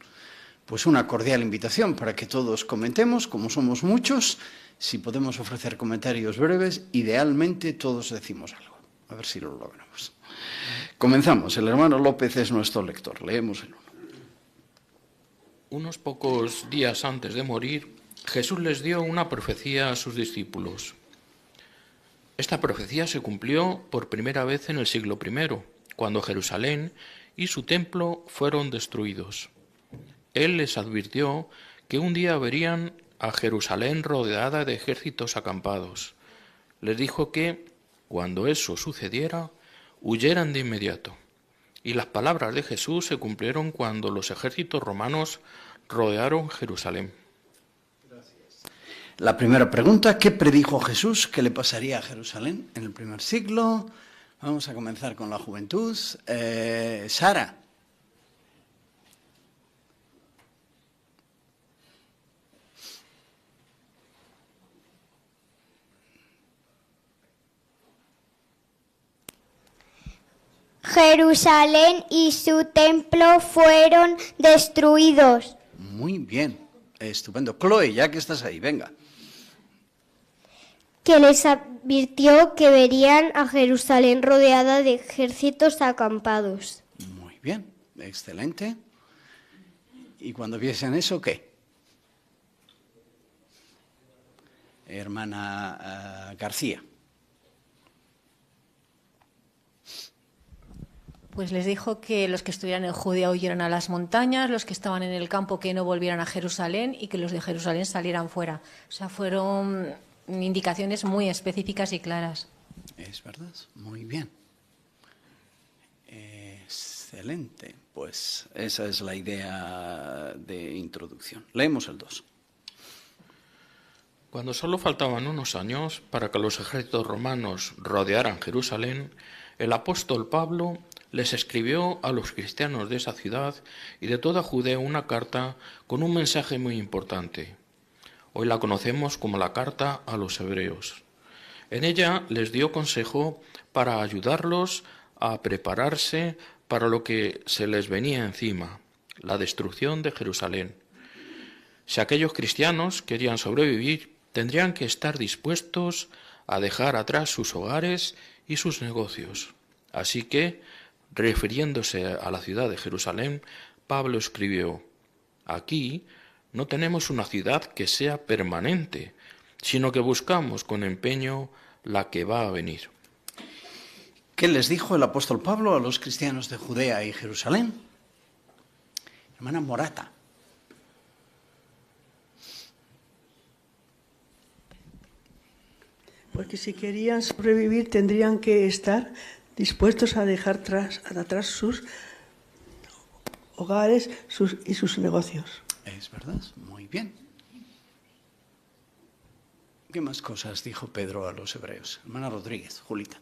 Pues una cordial invitación para que todos comentemos, como somos muchos, si podemos ofrecer comentarios breves, idealmente todos decimos algo. A ver si lo logramos. Comenzamos. El hermano López es nuestro lector. Leemos el 1. Unos pocos días antes de morir, Jesús les dio una profecía a sus discípulos. Esta profecía se cumplió por primera vez en el siglo I, cuando Jerusalén y su templo fueron destruidos. Él les advirtió que un día verían a Jerusalén rodeada de ejércitos acampados. Les dijo que, cuando eso sucediera, huyeran de inmediato. Y las palabras de Jesús se cumplieron cuando los ejércitos romanos rodearon Jerusalén. La primera pregunta, ¿qué predijo Jesús que le pasaría a Jerusalén en el primer siglo? Vamos a comenzar con la juventud. Sara. Jerusalén y su templo fueron destruidos. Muy bien, estupendo. Chloe, ya que estás ahí, venga. Que les advirtió que verían a Jerusalén rodeada de ejércitos acampados. Muy bien, excelente. ¿Y cuando viesen eso, qué? Hermana García. Pues les dijo que los que estuvieran en Judea huyeran a las montañas, los que estaban en el campo que no volvieran a Jerusalén y que los de Jerusalén salieran fuera. O sea, fueron indicaciones muy específicas y claras. Es verdad, muy bien. Excelente. Pues esa es la idea de introducción. Leemos el 2. Cuando solo faltaban unos años para que los ejércitos romanos rodearan Jerusalén, el apóstol Pablo les escribió a los cristianos de esa ciudad y de toda Judea una carta con un mensaje muy importante. Hoy la conocemos como la carta a los hebreos. En ella les dio consejo para ayudarlos a prepararse para lo que se les venía encima, la destrucción de Jerusalén. Si aquellos cristianos querían sobrevivir, tendrían que estar dispuestos a dejar atrás sus hogares y sus negocios. Así que, refiriéndose a la ciudad de Jerusalén, Pablo escribió: aquí no tenemos una ciudad que sea permanente, sino que buscamos con empeño la que va a venir. ¿Qué les dijo el apóstol Pablo a los cristianos de Judea y Jerusalén? Hermana Morata. Porque si querían sobrevivir tendrían que estar dispuestos a dejar atrás sus hogares y sus negocios. Es verdad, muy bien. ¿Qué más cosas dijo Pedro a los hebreos? Hermana Rodríguez, Julita.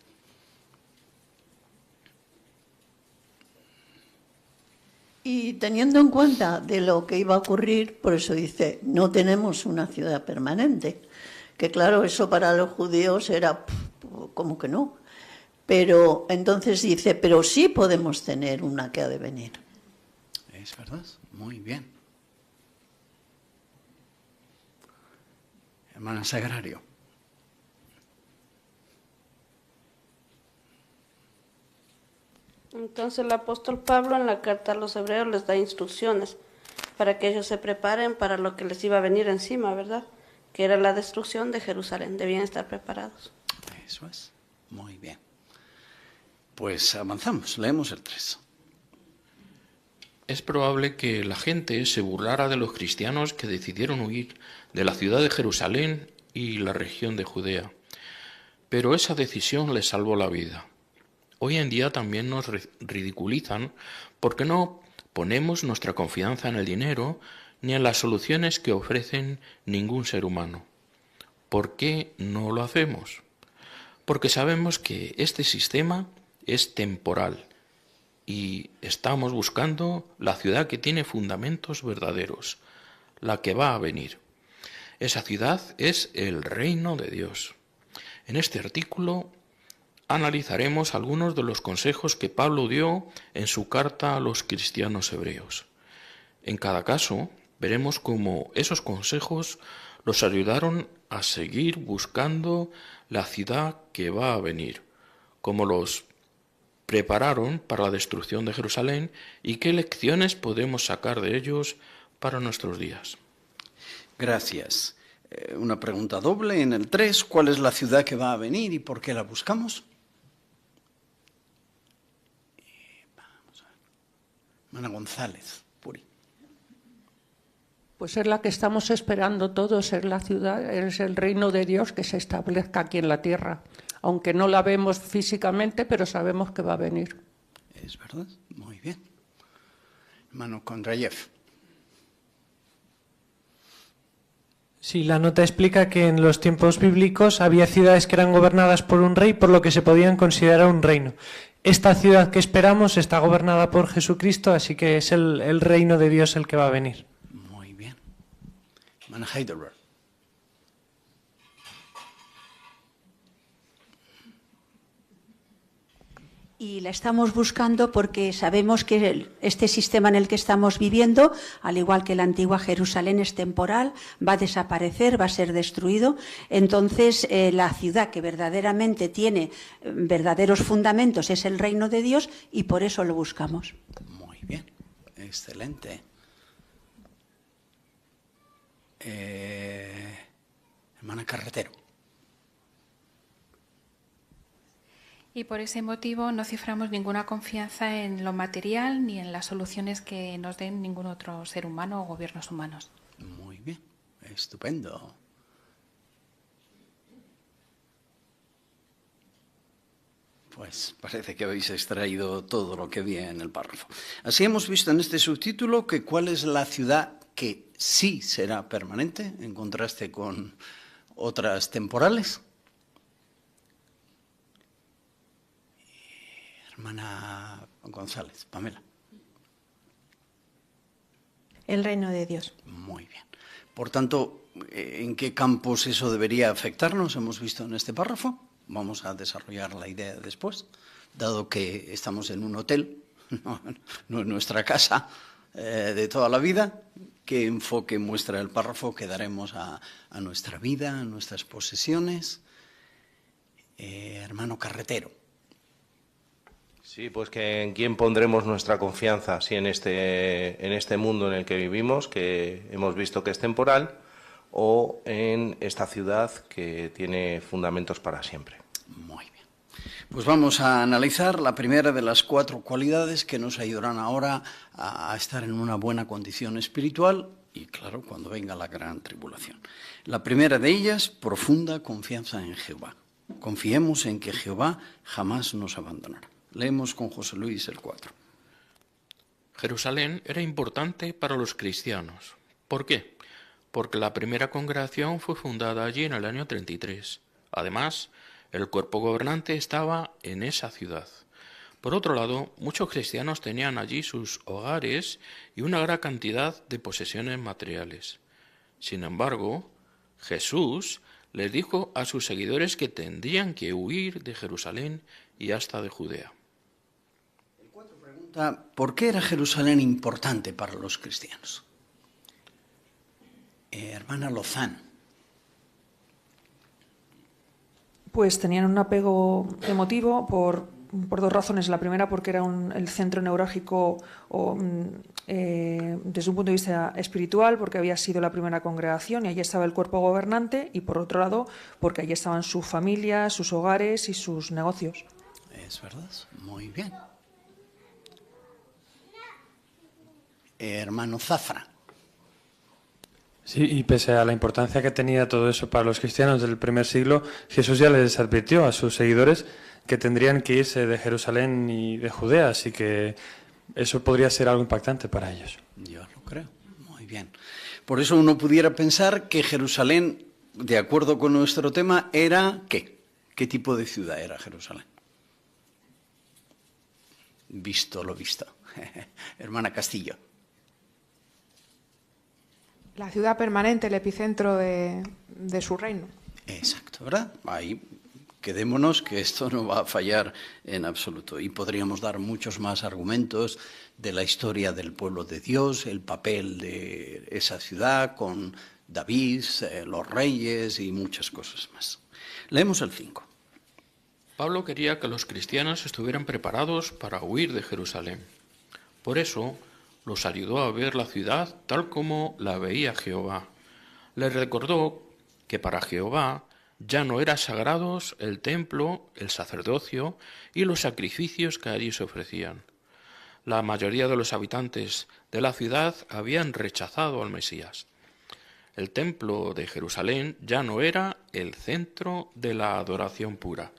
Y teniendo en cuenta de lo que iba a ocurrir, por eso dice, no tenemos una ciudad permanente. Que claro, eso para los judíos era como que no. Pero entonces dice, pero sí podemos tener una que ha de venir. Es verdad, muy bien. Hermana Sagrario. Entonces el apóstol Pablo en la carta a los hebreos les da instrucciones para que ellos se preparen para lo que les iba a venir encima, ¿verdad? Que era la destrucción de Jerusalén. Debían estar preparados. Eso es, muy bien. Pues avanzamos, leemos el 3. Es probable que la gente se burlara de los cristianos que decidieron huir de la ciudad de Jerusalén y la región de Judea, pero esa decisión les salvó la vida. Hoy en día también nos ridiculizan porque no ponemos nuestra confianza en el dinero ni en las soluciones que ofrecen ningún ser humano. ¿Por qué no lo hacemos? Porque sabemos que este sistema es temporal y estamos buscando la ciudad que tiene fundamentos verdaderos, la que va a venir. Esa ciudad es el reino de Dios. En este artículo analizaremos algunos de los consejos que Pablo dio en su carta a los cristianos hebreos. En cada caso, veremos cómo esos consejos los ayudaron a seguir buscando la ciudad que va a venir, cómo los prepararon para la destrucción de Jerusalén y qué lecciones podemos sacar de ellos para nuestros días. Gracias. Una pregunta doble en el 3. ¿Cuál es la ciudad que va a venir y por qué la buscamos? Vamos a ver. Hermana González, Puri. Pues es la que estamos esperando todos, es la ciudad, es el reino de Dios que se establezca aquí en la tierra. Aunque no la vemos físicamente, pero sabemos que va a venir. Es verdad, muy bien. Hermano Kondrayev. Sí, la nota explica que en los tiempos bíblicos había ciudades que eran gobernadas por un rey, por lo que se podían considerar un reino. Esta ciudad que esperamos está gobernada por Jesucristo, así que es el reino de Dios el que va a venir. Muy bien. Hermana Heidelberg. Y la estamos buscando porque sabemos que este sistema en el que estamos viviendo, al igual que la antigua Jerusalén, es temporal, va a desaparecer, va a ser destruido. Entonces, la ciudad que verdaderamente tiene verdaderos fundamentos es el reino de Dios y por eso lo buscamos. Muy bien, excelente. Hermana Carretero. Y por ese motivo no ciframos ninguna confianza en lo material ni en las soluciones que nos den ningún otro ser humano o gobiernos humanos. Muy bien, estupendo. Pues parece que habéis extraído todo lo que había en el párrafo. Así hemos visto en este subtítulo que cuál es la ciudad que sí será permanente, en contraste con otras temporales. Hermana González, Pamela. El reino de Dios. Muy bien. Por tanto, ¿en qué campos eso debería afectarnos? Hemos visto en este párrafo. Vamos a desarrollar la idea después, dado que estamos en un hotel, no en nuestra casa de toda la vida. ¿Qué enfoque muestra el párrafo que daremos a nuestra vida, a nuestras posesiones? Hermano Carretero. Sí, pues que en quién pondremos nuestra confianza, si en este mundo en el que vivimos, que hemos visto que es temporal, o en esta ciudad que tiene fundamentos para siempre. Muy bien. Pues vamos a analizar la primera de las 4 cualidades que nos ayudarán ahora a estar en una buena condición espiritual y, claro, cuando venga la gran tribulación. La primera de ellas, profunda confianza en Jehová. Confiemos en que Jehová jamás nos abandonará. Leemos con José Luis el 4. Jerusalén era importante para los cristianos. ¿Por qué? Porque la primera congregación fue fundada allí en el año 33. Además, el cuerpo gobernante estaba en esa ciudad. Por otro lado, muchos cristianos tenían allí sus hogares y una gran cantidad de posesiones materiales. Sin embargo, Jesús les dijo a sus seguidores que tendrían que huir de Jerusalén y hasta de Judea. ¿Por qué era Jerusalén importante para los cristianos? Hermana Lozán. Pues tenían un apego emotivo por dos razones. La primera, porque era el centro neurálgico desde un punto de vista espiritual, porque había sido la primera congregación y allí estaba el cuerpo gobernante, y por otro lado, porque allí estaban sus familias, sus hogares y sus negocios. Es verdad, muy bien. Hermano Zafra. Sí, y pese a la importancia que tenía todo eso para los cristianos del primer siglo, Jesús ya les advirtió a sus seguidores que tendrían que irse de Jerusalén y de Judea, así que eso podría ser algo impactante para ellos. Yo lo creo, muy bien. Por eso uno pudiera pensar que Jerusalén, de acuerdo con nuestro tema, era ¿qué? ¿Qué tipo de ciudad era Jerusalén? Visto lo visto. Hermana Castillo. La ciudad permanente, el epicentro de su reino. Exacto, ¿verdad? Ahí quedémonos, que esto no va a fallar en absoluto. Y podríamos dar muchos más argumentos de la historia del pueblo de Dios, el papel de esa ciudad con David, los reyes y muchas cosas más. Leemos el 5. Pablo quería que los cristianos estuvieran preparados para huir de Jerusalén. Por eso los ayudó a ver la ciudad tal como la veía Jehová. Les recordó que para Jehová ya no eran sagrados el templo, el sacerdocio y los sacrificios que allí se ofrecían. La mayoría de los habitantes de la ciudad habían rechazado al Mesías. El templo de Jerusalén ya no era el centro de la adoración pura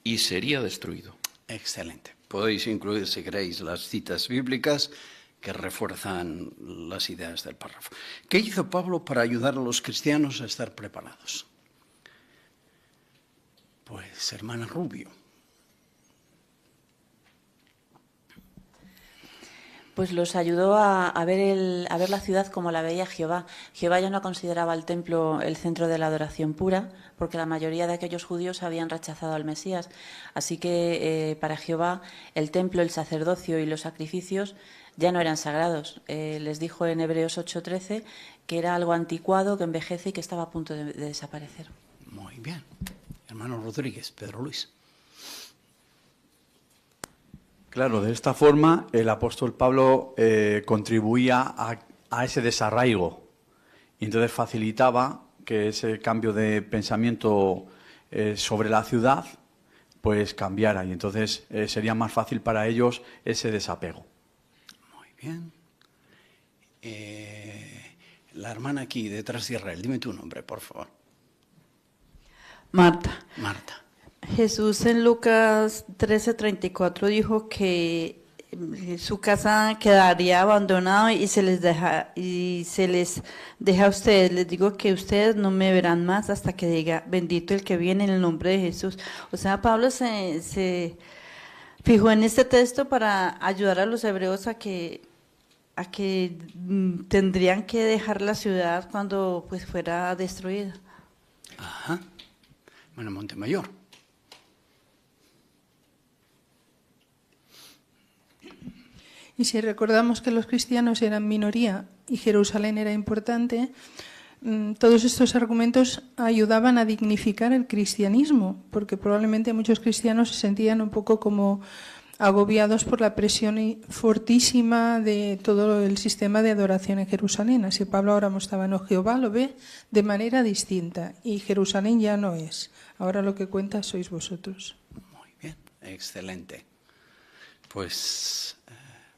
y sería destruido. Excelente. Podéis incluir, si queréis, las citas bíblicas que refuerzan las ideas del párrafo. ¿Qué hizo Pablo para ayudar a los cristianos a estar preparados? Pues, hermana Rubio. Pues los ayudó a ver la ciudad como la veía Jehová. Jehová ya no consideraba el templo el centro de la adoración pura, porque la mayoría de aquellos judíos habían rechazado al Mesías. Así que para Jehová el templo, el sacerdocio y los sacrificios ya no eran sagrados. Les dijo en Hebreos 8:13 que era algo anticuado, que envejece y que estaba a punto de desaparecer. Muy bien. Hermano Rodríguez, Pedro Luis. Claro, de esta forma el apóstol Pablo contribuía a ese desarraigo y entonces facilitaba que ese cambio de pensamiento sobre la ciudad pues cambiara y entonces sería más fácil para ellos ese desapego. Muy bien. La hermana aquí detrás de Israel, dime tu nombre, por favor. Marta. Marta. Jesús en Lucas 13:34 dijo que su casa quedaría abandonada y se les deja a ustedes. Les digo que ustedes no me verán más hasta que diga bendito el que viene en el nombre de Jesús. O sea, Pablo se fijó en este texto para ayudar a los hebreos a que tendrían que dejar la ciudad cuando pues fuera destruida. Ajá. Bueno, Montemayor. Y si recordamos que los cristianos eran minoría y Jerusalén era importante, todos estos argumentos ayudaban a dignificar el cristianismo, porque probablemente muchos cristianos se sentían un poco como agobiados por la presión fortísima de todo el sistema de adoración en Jerusalén. Así Pablo ahora mostraba, no, Jehová lo ve de manera distinta y Jerusalén ya no es. Ahora lo que cuenta sois vosotros. Muy bien, excelente. Pues,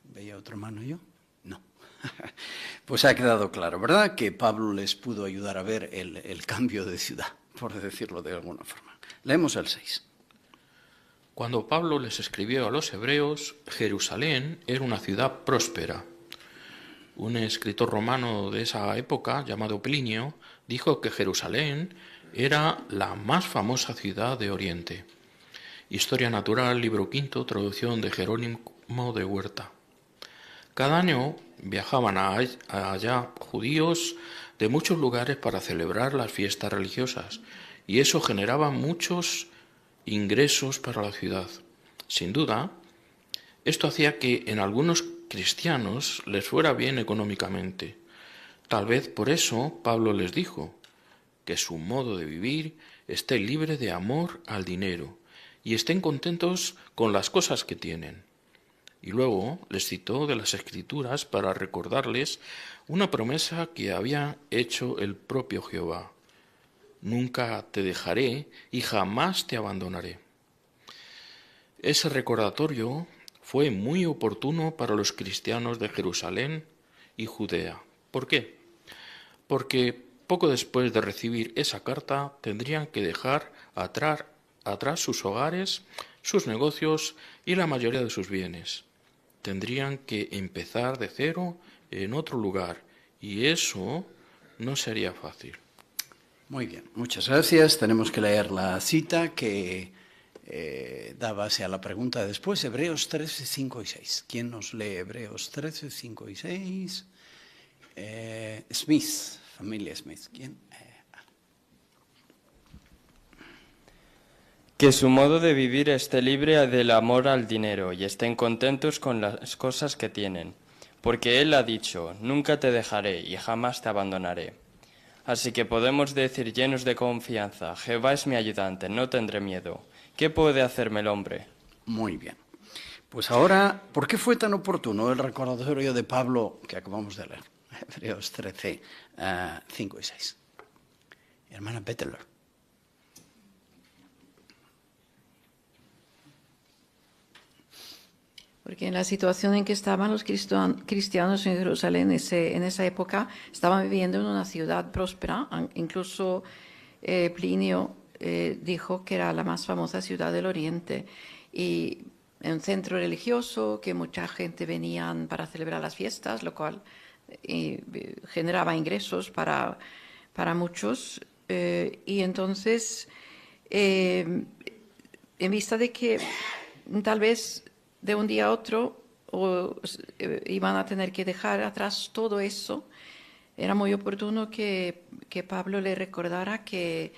¿veía otro hermano yo? No. Pues ha quedado claro, ¿verdad? Que Pablo les pudo ayudar a ver el cambio de ciudad, por decirlo de alguna forma. Leemos el 6. Cuando Pablo les escribió a los hebreos, Jerusalén era una ciudad próspera. Un escritor romano de esa época, llamado Plinio, dijo que Jerusalén era la más famosa ciudad de Oriente. Historia Natural, libro quinto, traducción de Jerónimo de Huerta. Cada año viajaban allá judíos de muchos lugares para celebrar las fiestas religiosas, y eso generaba muchos ingresos para la ciudad. Sin duda, esto hacía que en algunos cristianos les fuera bien económicamente. Tal vez por eso Pablo les dijo que su modo de vivir esté libre de amor al dinero y estén contentos con las cosas que tienen. Y luego les citó de las Escrituras para recordarles una promesa que había hecho el propio Jehová: nunca te dejaré y jamás te abandonaré. Ese recordatorio fue muy oportuno para los cristianos de Jerusalén y Judea. ¿Por qué? Porque poco después de recibir esa carta tendrían que dejar atrás sus hogares, sus negocios y la mayoría de sus bienes. Tendrían que empezar de cero en otro lugar, y eso no sería fácil. Muy bien, muchas gracias. Tenemos que leer la cita que da base a la pregunta de después, Hebreos 13, 5 y 6. ¿Quién nos lee Hebreos 13, 5 y 6? Smith, familia Smith. ¿Quién? Que su modo de vivir esté libre del amor al dinero y estén contentos con las cosas que tienen, porque Él ha dicho, nunca te dejaré y jamás te abandonaré. Así que podemos decir llenos de confianza, Jehová es mi ayudante, no tendré miedo. ¿Qué puede hacerme el hombre? Muy bien. Pues ahora, ¿por qué fue tan oportuno el recordatorio de Pablo que acabamos de leer? Hebreos 13, 5 y 6. Hermana Betteler. Porque en la situación en que estaban los cristianos en Jerusalén en esa época, estaban viviendo en una ciudad próspera. Incluso Plinio dijo que era la más famosa ciudad del Oriente. Y un centro religioso que mucha gente venían para celebrar las fiestas, lo cual generaba ingresos para muchos. Y entonces, en vista de que tal vez de un día a otro iban a tener que dejar atrás todo eso, era muy oportuno que Pablo le recordara que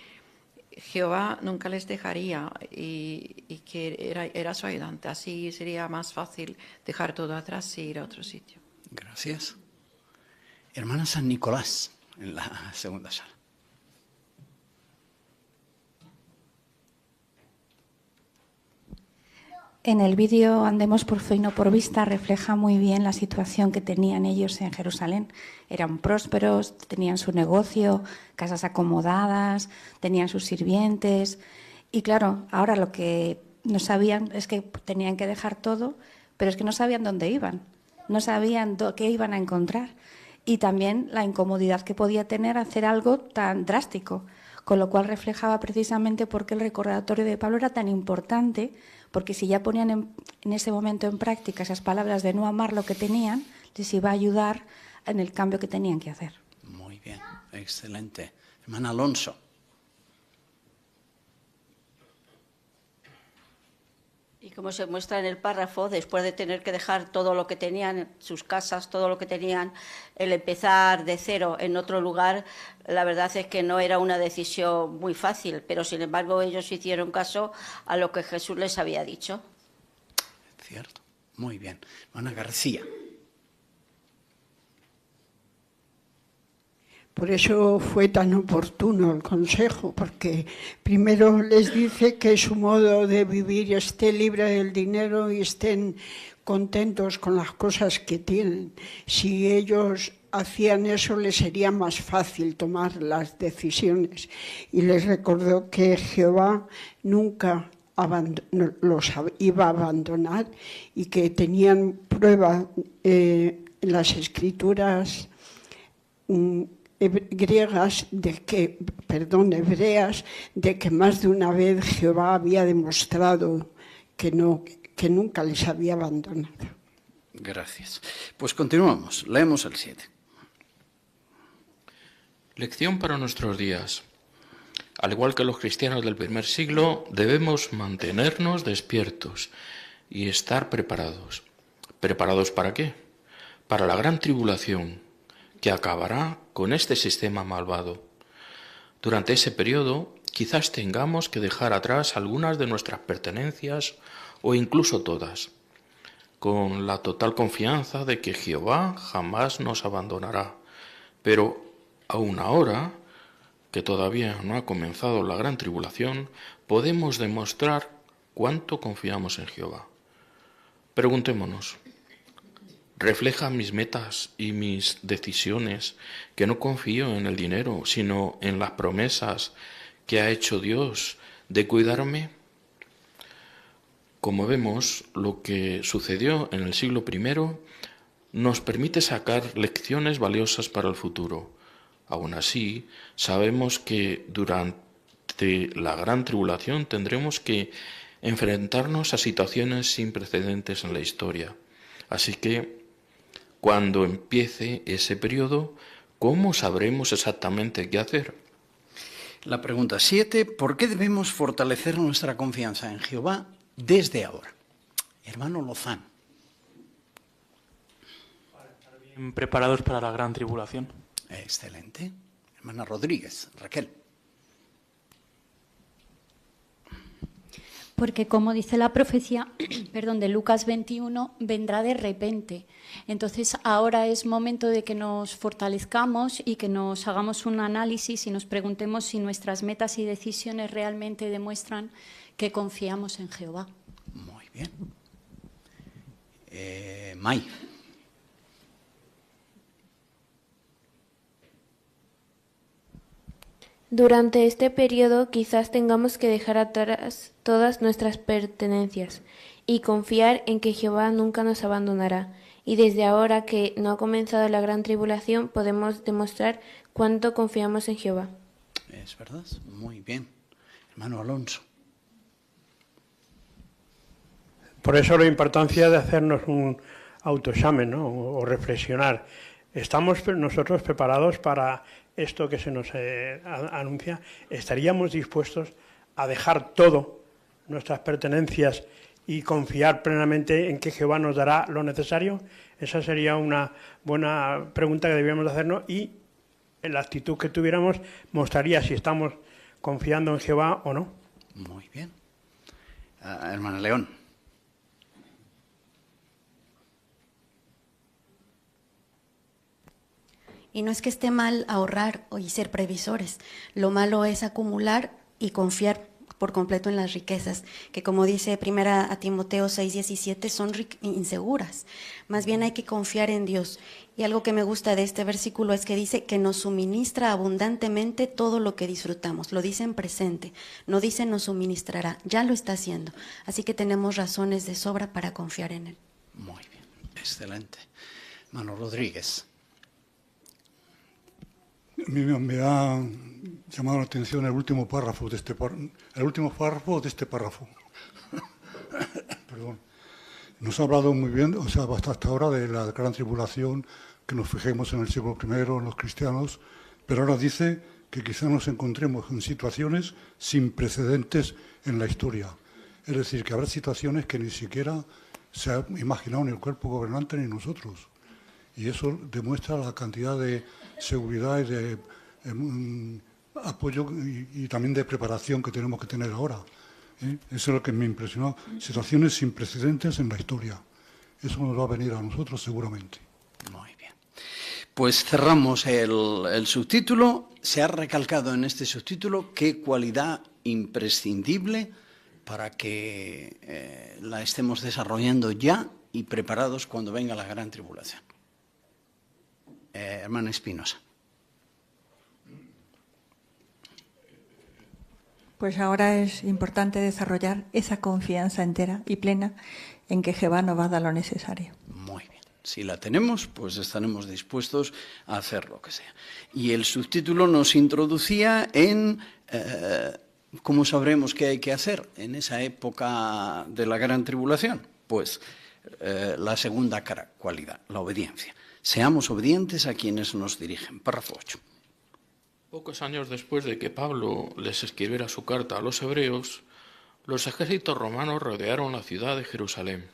Jehová nunca les dejaría y que era su ayudante. Así sería más fácil dejar todo atrás y ir a otro sitio. Gracias. Hermana San Nicolás, en la segunda sala. En el vídeo Andemos por fe y no por vista refleja muy bien la situación que tenían ellos en Jerusalén. Eran prósperos, tenían su negocio, casas acomodadas, tenían sus sirvientes. Y claro, ahora lo que no sabían es que tenían que dejar todo, pero es que no sabían dónde iban, no sabían qué iban a encontrar. Y también la incomodidad que podía tener hacer algo tan drástico, con lo cual reflejaba precisamente por qué el recordatorio de Pablo era tan importante, porque si ya ponían en ese momento en práctica esas palabras de no amar lo que tenían, les iba a ayudar en el cambio que tenían que hacer. Muy bien, excelente. Hermana Alonso. Y como se muestra en el párrafo, después de tener que dejar todo lo que tenían, sus casas, todo lo que tenían, el empezar de cero en otro lugar, la verdad es que no era una decisión muy fácil, pero sin embargo ellos hicieron caso a lo que Jesús les había dicho. Cierto, muy bien. Hermana García. Por eso fue tan oportuno el consejo, porque primero les dice que su modo de vivir esté libre del dinero y estén contentos con las cosas que tienen. Si ellos hacían eso, les sería más fácil tomar las decisiones. Y les recordó que Jehová nunca los iba a abandonar y que tenían prueba en las Escrituras hebreas de que más de una vez Jehová había demostrado que nunca les había abandonado. Gracias. Pues continuamos. Leemos el 7. Lección para nuestros días. Al igual que los cristianos del primer siglo, debemos mantenernos despiertos y estar preparados. ¿Preparados para qué? Para la gran tribulación que acabará con este sistema malvado. Durante ese periodo, quizás tengamos que dejar atrás algunas de nuestras pertenencias o incluso todas, con la total confianza de que Jehová jamás nos abandonará. Pero aún ahora, que todavía no ha comenzado la gran tribulación, podemos demostrar cuánto confiamos en Jehová. Preguntémonos, ¿refleja mis metas y mis decisiones que no confío en el dinero, sino en las promesas que ha hecho Dios de cuidarme? Como vemos, lo que sucedió en el siglo I nos permite sacar lecciones valiosas para el futuro. Aún así, sabemos que durante la gran tribulación tendremos que enfrentarnos a situaciones sin precedentes en la historia. Así que, cuando empiece ese periodo, ¿cómo sabremos exactamente qué hacer? La pregunta 7, ¿por qué debemos fortalecer nuestra confianza en Jehová desde ahora? Hermano Lozano. Para estar bien preparados para la gran tribulación. Excelente. Hermana Rodríguez, Raquel. Porque como dice la profecía, de Lucas 21, vendrá de repente. Entonces ahora es momento de que nos fortalezcamos y que nos hagamos un análisis y nos preguntemos si nuestras metas y decisiones realmente demuestran que confiamos en Jehová. Muy bien. May. Durante este periodo quizás tengamos que dejar atrás todas nuestras pertenencias y confiar en que Jehová nunca nos abandonará. Y desde ahora que no ha comenzado la gran tribulación podemos demostrar cuánto confiamos en Jehová. Es verdad, muy bien. Hermano Alonso. Por eso la importancia de hacernos un autoexamen, ¿no? O reflexionar. ¿Estamos nosotros preparados para esto que se nos anuncia? ¿Estaríamos dispuestos a dejar todo, nuestras pertenencias, y confiar plenamente en que Jehová nos dará lo necesario? Esa sería una buena pregunta que debíamos hacernos, y en la actitud que tuviéramos mostraría si estamos confiando en Jehová o no. Muy bien. Hermana León. Y no es que esté mal ahorrar y ser previsores. Lo malo es acumular y confiar por completo en las riquezas, que como dice 1 Timoteo 6:17, son inseguras. Más bien hay que confiar en Dios. Y algo que me gusta de este versículo es que dice que nos suministra abundantemente todo lo que disfrutamos. Lo dice en presente, no dice nos suministrará, ya lo está haciendo. Así que tenemos razones de sobra para confiar en Él. Muy bien, excelente. Hermano Rodríguez. A mí me ha llamado la atención el último párrafo de este párrafo. Perdón. Nos ha hablado muy bien, hasta ahora, de la gran tribulación, que nos fijemos en el siglo I, en los cristianos, pero ahora dice que quizá nos encontremos en situaciones sin precedentes en la historia. Es decir, que habrá situaciones que ni siquiera se ha imaginado ni el cuerpo gobernante ni nosotros. Y eso demuestra la cantidad de seguridad y de apoyo y también de preparación que tenemos que tener ahora. Eso es lo que me impresionó. Situaciones sin precedentes en la historia. Eso nos va a venir a nosotros seguramente. Muy bien. Pues cerramos el subtítulo. Se ha recalcado en este subtítulo qué cualidad imprescindible para que la estemos desarrollando ya y preparados cuando venga la gran tribulación. Hermana Espinosa. Pues ahora es importante desarrollar esa confianza entera y plena en que Jehová nos va a dar lo necesario. Muy bien. Si la tenemos, pues estaremos dispuestos a hacer lo que sea. Y el subtítulo nos introducía en cómo sabremos qué hay que hacer en esa época de la gran tribulación. Pues la segunda cualidad, la obediencia. Seamos obedientes a quienes nos dirigen. Párrafo 8. Pocos años después de que Pablo les escribiera su carta a los hebreos, los ejércitos romanos rodearon la ciudad de Jerusalén.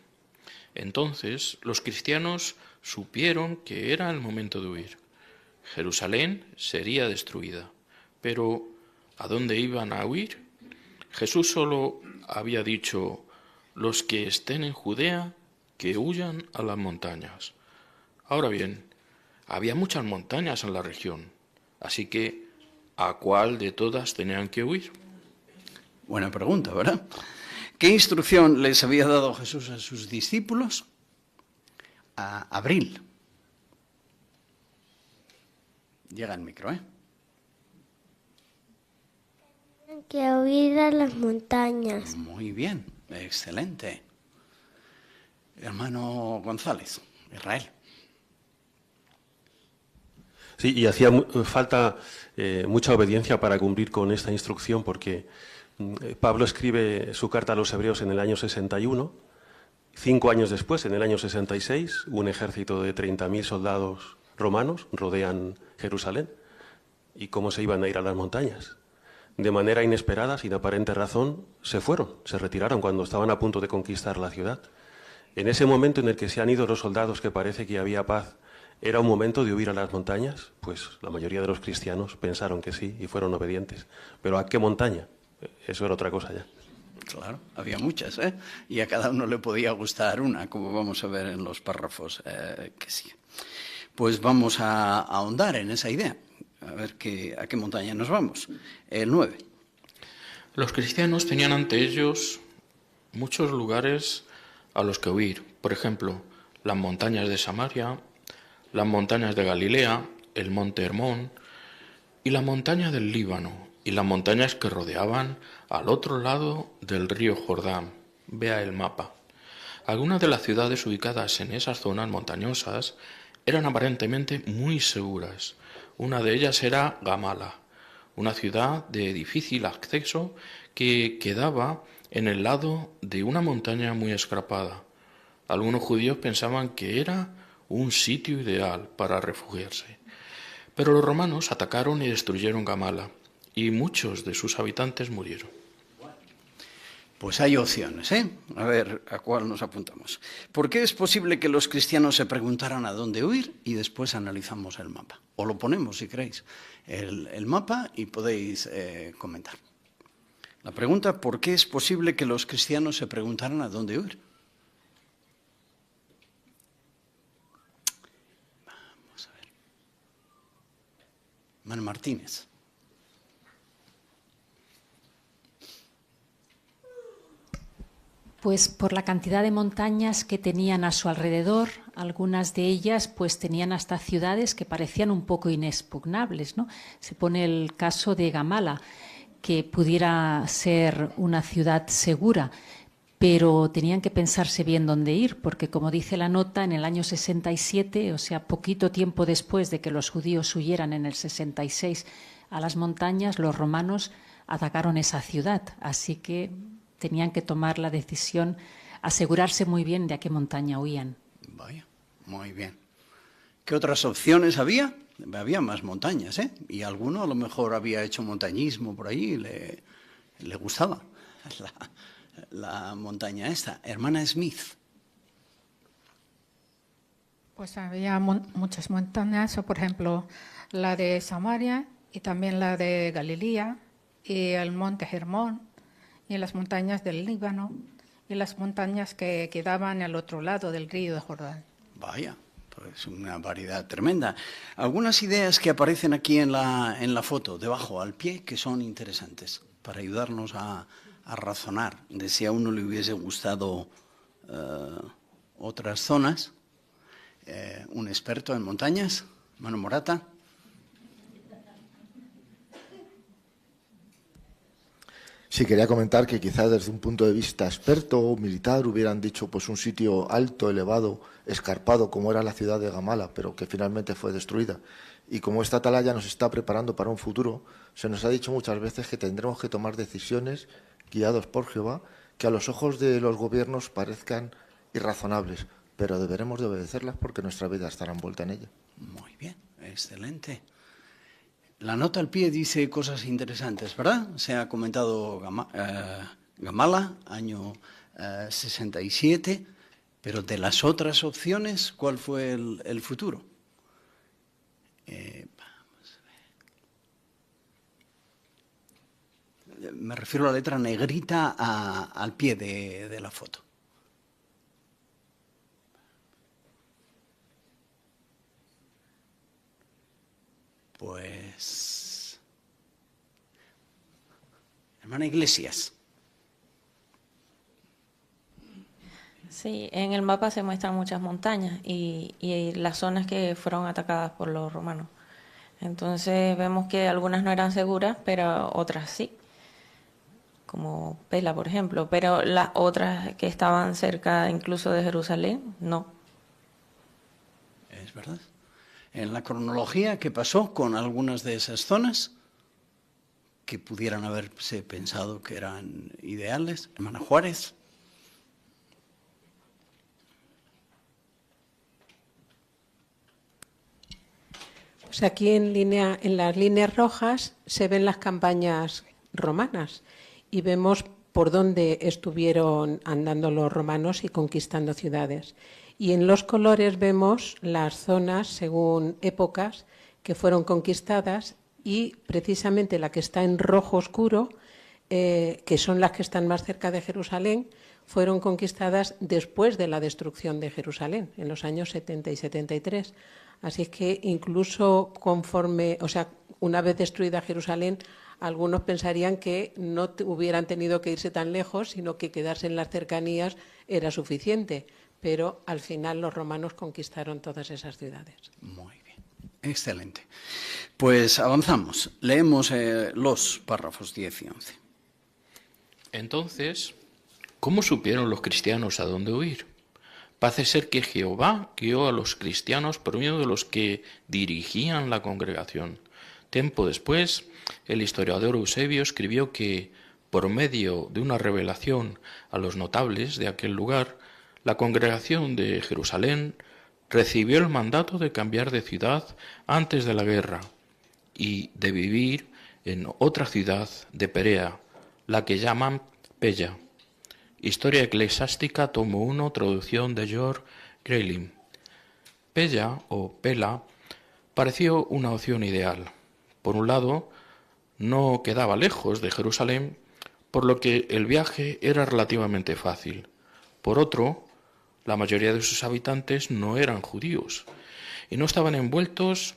Entonces los cristianos supieron que era el momento de huir. Jerusalén sería destruida. Pero, ¿a dónde iban a huir? Jesús solo había dicho: los que estén en Judea, que huyan a las montañas. Ahora bien, había muchas montañas en la región, así que ¿a cuál de todas tenían que huir? Buena pregunta, ¿verdad? ¿Qué instrucción les había dado Jesús a sus discípulos? A Abril. Llega el micro, ¿eh? Que huir a las montañas. Muy bien, excelente. Hermano González, Israel. Sí, y hacía falta mucha obediencia para cumplir con esta instrucción, porque Pablo escribe su carta a los hebreos en el año 61. 5 años después, en el año 66, un ejército de 30.000 soldados romanos rodean Jerusalén. ¿Y cómo se iban a ir a las montañas? De manera inesperada, sin aparente razón, se fueron, se retiraron cuando estaban a punto de conquistar la ciudad. En ese momento en el que se han ido los soldados, que parece que había paz, ¿era un momento de huir a las montañas? Pues la mayoría de los cristianos pensaron que sí y fueron obedientes. ¿Pero a qué montaña? Eso era otra cosa ya. Claro, había muchas, ¿eh? Y a cada uno le podía gustar una, como vamos a ver en los párrafos que siguen. Pues vamos a ahondar en esa idea, a ver a qué montaña nos vamos. El 9. Los cristianos tenían ante ellos muchos lugares a los que huir. Por ejemplo, las montañas de Samaria, las montañas de Galilea, el monte Hermón y la montaña del Líbano, y las montañas que rodeaban al otro lado del río Jordán. Vea el mapa. Algunas de las ciudades ubicadas en esas zonas montañosas eran aparentemente muy seguras. Una de ellas era Gamala, una ciudad de difícil acceso que quedaba en el lado de una montaña muy escarpada. Algunos judíos pensaban que era un sitio ideal para refugiarse. Pero los romanos atacaron y destruyeron Gamala, y muchos de sus habitantes murieron. Pues hay opciones, ¿eh? A ver, ¿a cuál nos apuntamos? ¿Por qué es posible que los cristianos se preguntaran a dónde huir y después analizamos el mapa? O lo ponemos, si queréis, el mapa y podéis comentar. La pregunta, ¿por qué es posible que los cristianos se preguntaran a dónde huir? Vamos a ver. Manu Martínez. Pues por la cantidad de montañas que tenían a su alrededor, algunas de ellas pues tenían hasta ciudades que parecían un poco inexpugnables, ¿no? Se pone el caso de Gamala, que pudiera ser una ciudad segura, pero tenían que pensarse bien dónde ir, porque como dice la nota, en el año 67, o sea, poquito tiempo después de que los judíos huyeran en el 66 a las montañas, los romanos atacaron esa ciudad, así que tenían que tomar la decisión, asegurarse muy bien de a qué montaña huían. Vaya, muy bien. ¿Qué otras opciones había? Había más montañas, ¿eh? Y alguno a lo mejor había hecho montañismo por allí y le gustaba la montaña esta. Hermana Smith. Pues había muchas montañas, o por ejemplo la de Samaria y también la de Galilea y el monte Hermón, y las montañas del Líbano, y las montañas que quedaban al otro lado del río de Jordán. Vaya, pues una variedad tremenda. Algunas ideas que aparecen aquí en la foto, debajo, al pie, que son interesantes, para ayudarnos a razonar de si a uno le hubiese gustado otras zonas. Un experto en montañas, Manu Morata. Sí, quería comentar que quizás desde un punto de vista experto o militar hubieran dicho pues un sitio alto, elevado, escarpado, como era la ciudad de Gamala, pero que finalmente fue destruida. Y como esta atalaya nos está preparando para un futuro, se nos ha dicho muchas veces que tendremos que tomar decisiones guiados por Jehová, que a los ojos de los gobiernos parezcan irrazonables, pero deberemos de obedecerlas porque nuestra vida estará envuelta en ella. Muy bien, excelente. La nota al pie dice cosas interesantes, ¿verdad? Se ha comentado Gamala, año 67, pero de las otras opciones, ¿cuál fue el futuro? Vamos a ver. Me refiero a la letra negrita al pie de la foto. Pues, hermana Iglesias. Sí, en el mapa se muestran muchas montañas y las zonas que fueron atacadas por los romanos. Entonces vemos que algunas no eran seguras, pero otras sí, como Pela, por ejemplo, pero las otras que estaban cerca incluso de Jerusalén, no. Es verdad. En la cronología, ¿qué pasó con algunas de esas zonas que pudieran haberse pensado que eran ideales? Hermana Juárez. Pues aquí en las líneas rojas se ven las campañas romanas y vemos por dónde estuvieron andando los romanos y conquistando ciudades. Y en los colores vemos las zonas según épocas que fueron conquistadas y precisamente la que está en rojo oscuro, que son las que están más cerca de Jerusalén, fueron conquistadas después de la destrucción de Jerusalén, en los años 70 y 73. Así es que incluso una vez destruida Jerusalén, algunos pensarían que no hubieran tenido que irse tan lejos, sino que quedarse en las cercanías era suficiente. Pero al final los romanos conquistaron todas esas ciudades. Muy bien, excelente. Pues avanzamos, leemos los párrafos 10 y 11. Entonces, ¿cómo supieron los cristianos a dónde huir? Parece ser que Jehová guió a los cristianos por medio de los que dirigían la congregación. Tiempo después, el historiador Eusebio escribió que, por medio de una revelación a los notables de aquel lugar, la congregación de Jerusalén recibió el mandato de cambiar de ciudad antes de la guerra y de vivir en otra ciudad de Perea, la que llaman Pella. Historia eclesiástica, tomo 1, traducción de George Greeley. Pella o Pela pareció una opción ideal. Por un lado, no quedaba lejos de Jerusalén, por lo que el viaje era relativamente fácil. Por otro, la mayoría de sus habitantes no eran judíos y no estaban envueltos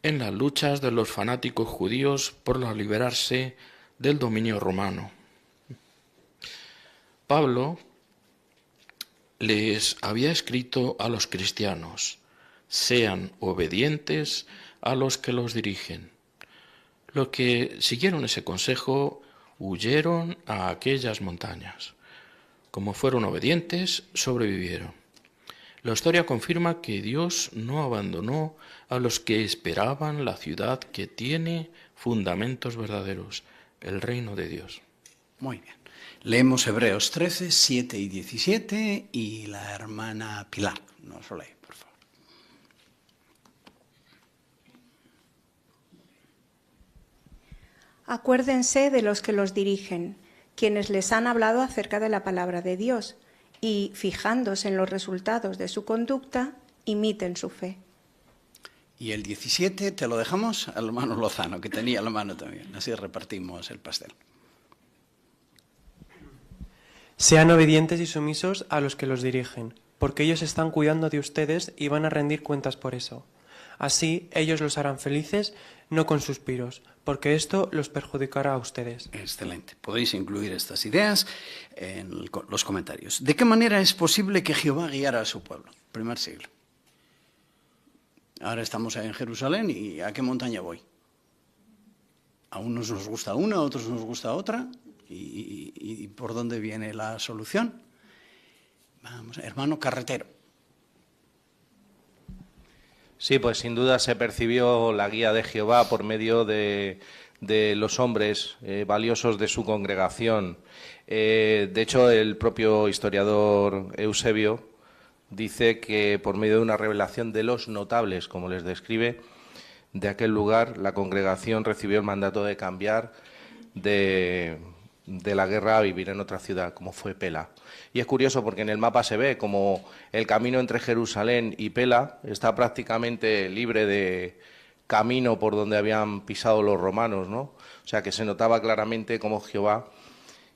en las luchas de los fanáticos judíos por liberarse del dominio romano. Pablo les había escrito a los cristianos: sean obedientes a los que los dirigen. Los que siguieron ese consejo huyeron a aquellas montañas. Como fueron obedientes, sobrevivieron. La historia confirma que Dios no abandonó a los que esperaban la ciudad que tiene fundamentos verdaderos, el reino de Dios. Muy bien. Leemos Hebreos 13, 7 y 17 y la hermana Pilar nos lo lee, por favor. Acuérdense de los que los dirigen, quienes les han hablado acerca de la palabra de Dios, y, fijándose en los resultados de su conducta, imiten su fe. Y el 17 te lo dejamos al hermano Lozano, que tenía la mano también. Así repartimos el pastel. Sean obedientes y sumisos a los que los dirigen, porque ellos están cuidando de ustedes y van a rendir cuentas por eso. Así, ellos los harán felices, no con suspiros, porque esto los perjudicará a ustedes. Excelente. Podéis incluir estas ideas en los comentarios. ¿De qué manera es posible que Jehová guiara a su pueblo? Primer siglo. Ahora estamos en Jerusalén y ¿a qué montaña voy? A unos nos gusta una, a otros nos gusta otra. ¿Y por dónde viene la solución? Vamos, hermano carretero. Sí, pues sin duda se percibió la guía de Jehová por medio de los hombres valiosos de su congregación. De hecho, el propio historiador Eusebio dice que por medio de una revelación de los notables, como les describe, de aquel lugar, la congregación recibió el mandato de cambiar de la guerra a vivir en otra ciudad, como fue Pela. Y es curioso porque en el mapa se ve como el camino entre Jerusalén y Pela está prácticamente libre de camino por donde habían pisado los romanos, ¿no? O sea que se notaba claramente cómo Jehová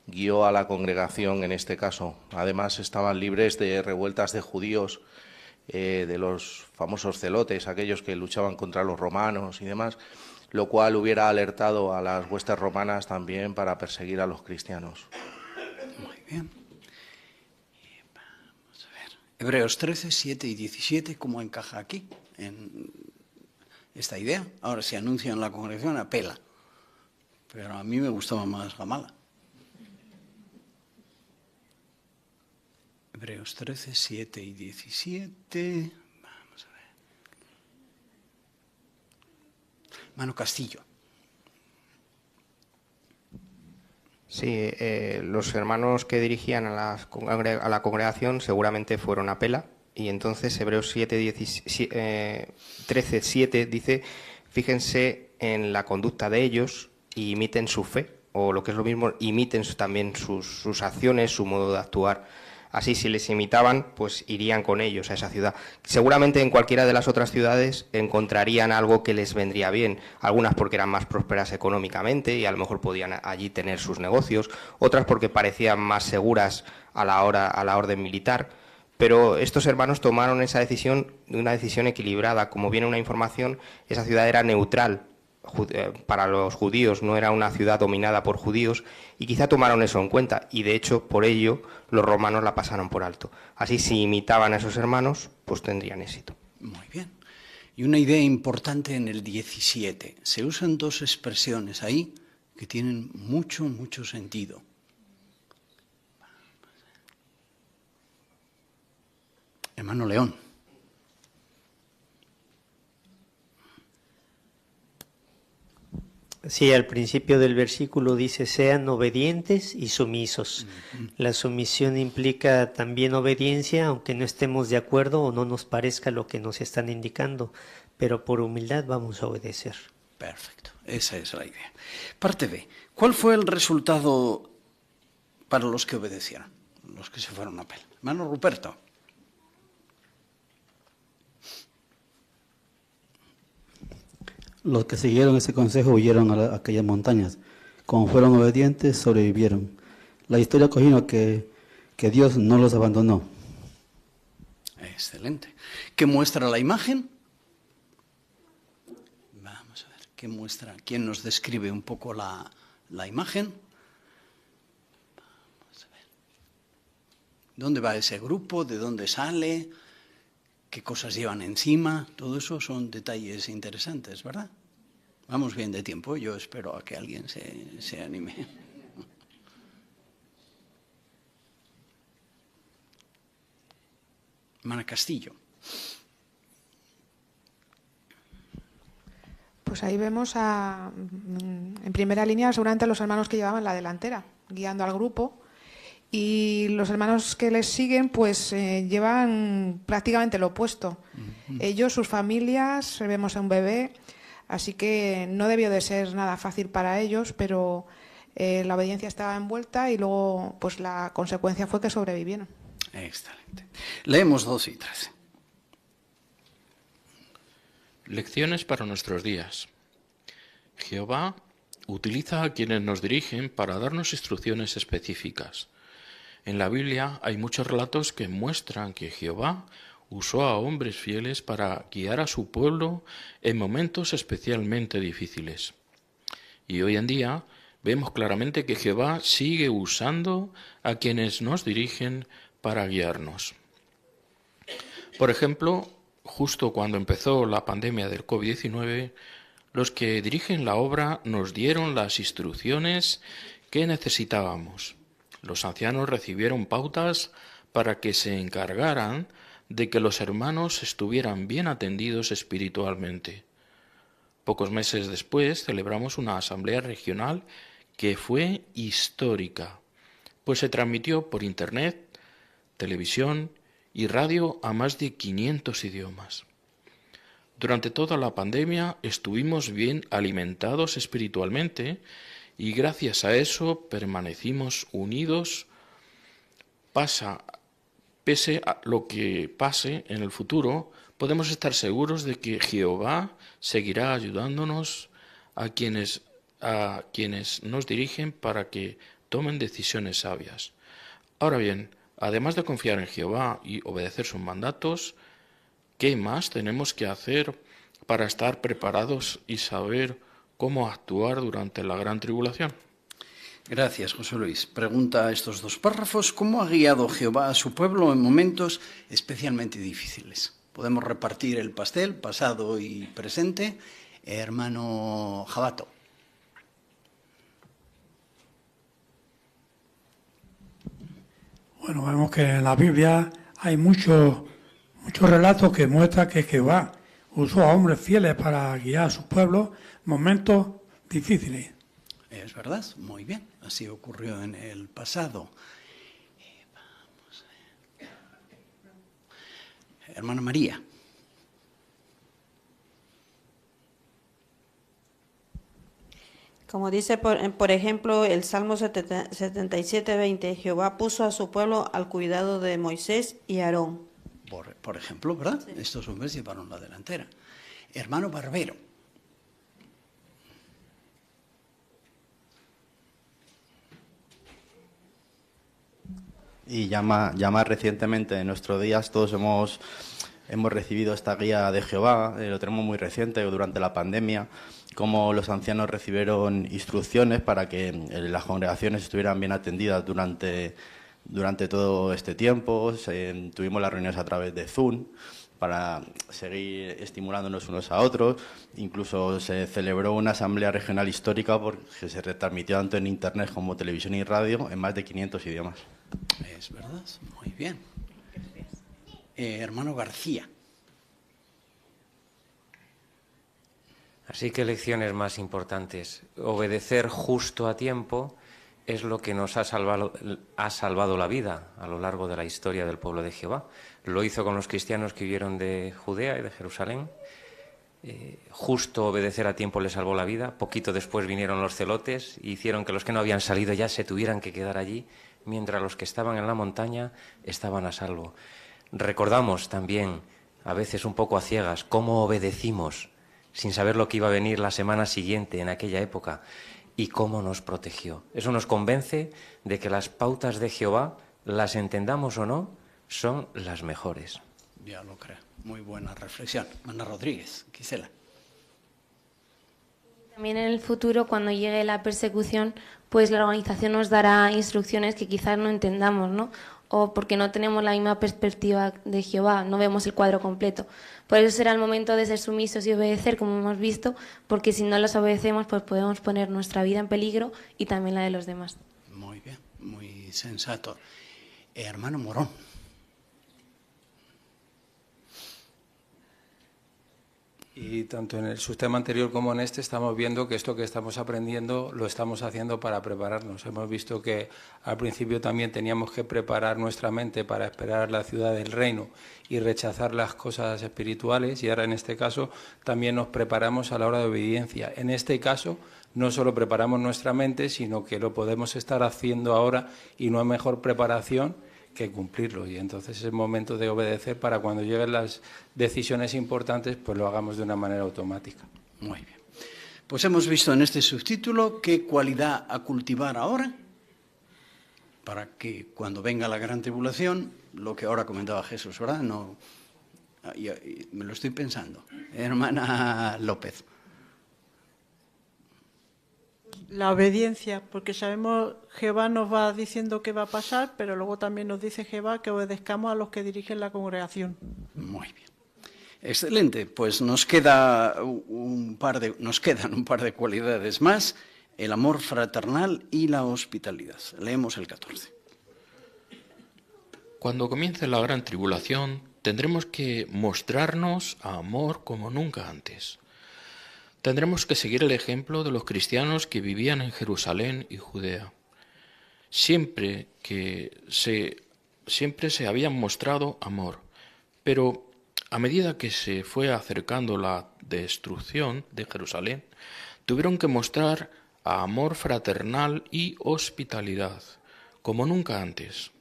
guió a la congregación en este caso. Además estaban libres de revueltas de judíos, de los famosos celotes, aquellos que luchaban contra los romanos y demás, lo cual hubiera alertado a las huestes romanas también para perseguir a los cristianos. Muy bien. Vamos a ver. Hebreos 13, 7 y 17, ¿cómo encaja aquí en esta idea? Ahora se anuncia en la congregación a Pela, pero a mí me gustaba más Gamala. Hebreos 13, 7 y 17. Vamos a ver. Mano Castillo. Sí, los hermanos que dirigían a la congregación seguramente fueron a Pela, y entonces Hebreos 13, 7 dice: fíjense en la conducta de ellos y imiten su fe, o lo que es lo mismo, imiten también sus acciones, su modo de actuar. Así, si les imitaban, pues irían con ellos a esa ciudad. Seguramente en cualquiera de las otras ciudades encontrarían algo que les vendría bien. Algunas porque eran más prósperas económicamente y a lo mejor podían allí tener sus negocios. Otras porque parecían más seguras a la orden militar. Pero estos hermanos tomaron esa decisión, una decisión equilibrada. Como viene una información, esa ciudad era neutral para los judíos, no era una ciudad dominada por judíos, y quizá tomaron eso en cuenta, y de hecho por ello los romanos la pasaron por alto. Así, si imitaban a esos hermanos, pues tendrían éxito. Muy bien. Y una idea importante en el 17. Se usan dos expresiones ahí que tienen mucho sentido. Hermano León. Sí, al principio del versículo dice: sean obedientes y sumisos. La sumisión implica también obediencia, aunque no estemos de acuerdo o no nos parezca lo que nos están indicando, pero por humildad vamos a obedecer. Perfecto, esa es la idea. Parte B. ¿Cuál fue el resultado para los que obedecieron? Los que se fueron a Pela. Hermano Ruperto. Los que siguieron ese consejo huyeron a aquellas montañas. Como fueron obedientes, sobrevivieron. La historia cogino que Dios no los abandonó. Excelente. ¿Qué muestra la imagen? Vamos a ver, ¿qué muestra? ¿Quién nos describe un poco la imagen? Vamos a ver. ¿Dónde va ese grupo? ¿De dónde sale? ¿Qué cosas llevan encima? Todo eso son detalles interesantes, ¿verdad? Vamos bien de tiempo, yo espero a que alguien se anime. Hermana Castillo. Pues ahí vemos en primera línea seguramente a los hermanos que llevaban la delantera, guiando al grupo. Y los hermanos que les siguen pues llevan prácticamente lo opuesto. Ellos, sus familias, vemos a un bebé, así que no debió de ser nada fácil para ellos, pero la obediencia estaba envuelta y luego pues la consecuencia fue que sobrevivieron. Excelente. Leemos 12 y 13. Lecciones para nuestros días. Jehová utiliza a quienes nos dirigen para darnos instrucciones específicas. En la Biblia hay muchos relatos que muestran que Jehová usó a hombres fieles para guiar a su pueblo en momentos especialmente difíciles. Y hoy en día vemos claramente que Jehová sigue usando a quienes nos dirigen para guiarnos. Por ejemplo, justo cuando empezó la pandemia del COVID-19, los que dirigen la obra nos dieron las instrucciones que necesitábamos. Los ancianos recibieron pautas para que se encargaran de que los hermanos estuvieran bien atendidos espiritualmente. Pocos meses después celebramos una asamblea regional que fue histórica, pues se transmitió por internet, televisión y radio a más de 500 idiomas. Durante toda la pandemia estuvimos bien alimentados espiritualmente y gracias a eso permanecimos unidos. Pese a lo que pase en el futuro, podemos estar seguros de que Jehová seguirá ayudándonos a quienes nos dirigen para que tomen decisiones sabias. Ahora bien, además de confiar en Jehová y obedecer sus mandatos, ¿qué más tenemos que hacer para estar preparados y saber cómo actuar durante la gran tribulación? Gracias, José Luis. Pregunta a estos dos párrafos: ¿cómo ha guiado Jehová a su pueblo en momentos especialmente difíciles? Podemos repartir el pastel, pasado y presente. Hermano Jabato. Bueno, vemos que en la Biblia hay muchos relatos que muestran que Jehová usó a hombres fieles para guiar a su pueblo en momentos difíciles. Es verdad, muy bien. Así ocurrió en el pasado. Hermana María. Como dice, por ejemplo, el Salmo 77:20, Jehová puso a su pueblo al cuidado de Moisés y Aarón. Por ejemplo, ¿verdad? Sí. Estos hombres llevaron la delantera. Hermano Barbero. Y ya más recientemente, en nuestros días, todos hemos recibido esta guía de Jehová, lo tenemos muy reciente, durante la pandemia, como los ancianos recibieron instrucciones para que las congregaciones estuvieran bien atendidas durante todo este tiempo. Tuvimos las reuniones a través de Zoom para seguir estimulándonos unos a otros. Incluso se celebró una asamblea regional histórica porque se retransmitió tanto en Internet como televisión y radio en más de 500 idiomas. Es verdad, muy bien. Hermano García. Así que lecciones más importantes. Obedecer justo a tiempo es lo que nos ha salvado la vida a lo largo de la historia del pueblo de Jehová. Lo hizo con los cristianos que huyeron de Judea y de Jerusalén. Justo obedecer a tiempo les salvó la vida. Poquito después vinieron los celotes y hicieron que los que no habían salido ya se tuvieran que quedar allí, mientras los que estaban en la montaña estaban a salvo. Recordamos también, a veces un poco a ciegas, cómo obedecimos sin saber lo que iba a venir la semana siguiente en aquella época y cómo nos protegió. Eso nos convence de que las pautas de Jehová, las entendamos o no, son las mejores. Ya lo creo. Muy buena reflexión. Ana Rodríguez, Gisela. También en el futuro, cuando llegue la persecución, pues la organización nos dará instrucciones que quizás no entendamos, ¿no? O porque no tenemos la misma perspectiva de Jehová, no vemos el cuadro completo. Por eso será el momento de ser sumisos y obedecer, como hemos visto, porque si no los obedecemos, pues podemos poner nuestra vida en peligro y también la de los demás. Muy bien, muy sensato. Hermano Morón. Y tanto en el subtema anterior como en este estamos viendo que esto que estamos aprendiendo lo estamos haciendo para prepararnos. Hemos visto que al principio también teníamos que preparar nuestra mente para esperar la ciudad del reino y rechazar las cosas espirituales, y ahora en este caso también nos preparamos a la hora de obediencia. En este caso no solo preparamos nuestra mente, sino que lo podemos estar haciendo ahora y no hay mejor preparación que cumplirlo, y entonces es el momento de obedecer para cuando lleguen las decisiones importantes pues lo hagamos de una manera automática. Muy bien. Pues hemos visto en este subtítulo qué cualidad a cultivar ahora para que cuando venga la gran tribulación, lo que ahora comentaba Jesús, ¿verdad? No, me lo estoy pensando. Hermana López. La obediencia, porque sabemos Jehová nos va diciendo qué va a pasar, pero luego también nos dice Jehová que obedezcamos a los que dirigen la congregación. Muy bien. Excelente, pues nos quedan un par de cualidades más: el amor fraternal y la hospitalidad. Leemos el 14. Cuando comience la gran tribulación, tendremos que mostrarnos a amor como nunca antes. Tendremos que seguir el ejemplo de los cristianos que vivían en Jerusalén y Judea. Siempre se habían mostrado amor, pero A medida que se fue acercando la destrucción de Jerusalén, tuvieron que mostrar amor fraternal y hospitalidad, como nunca antes.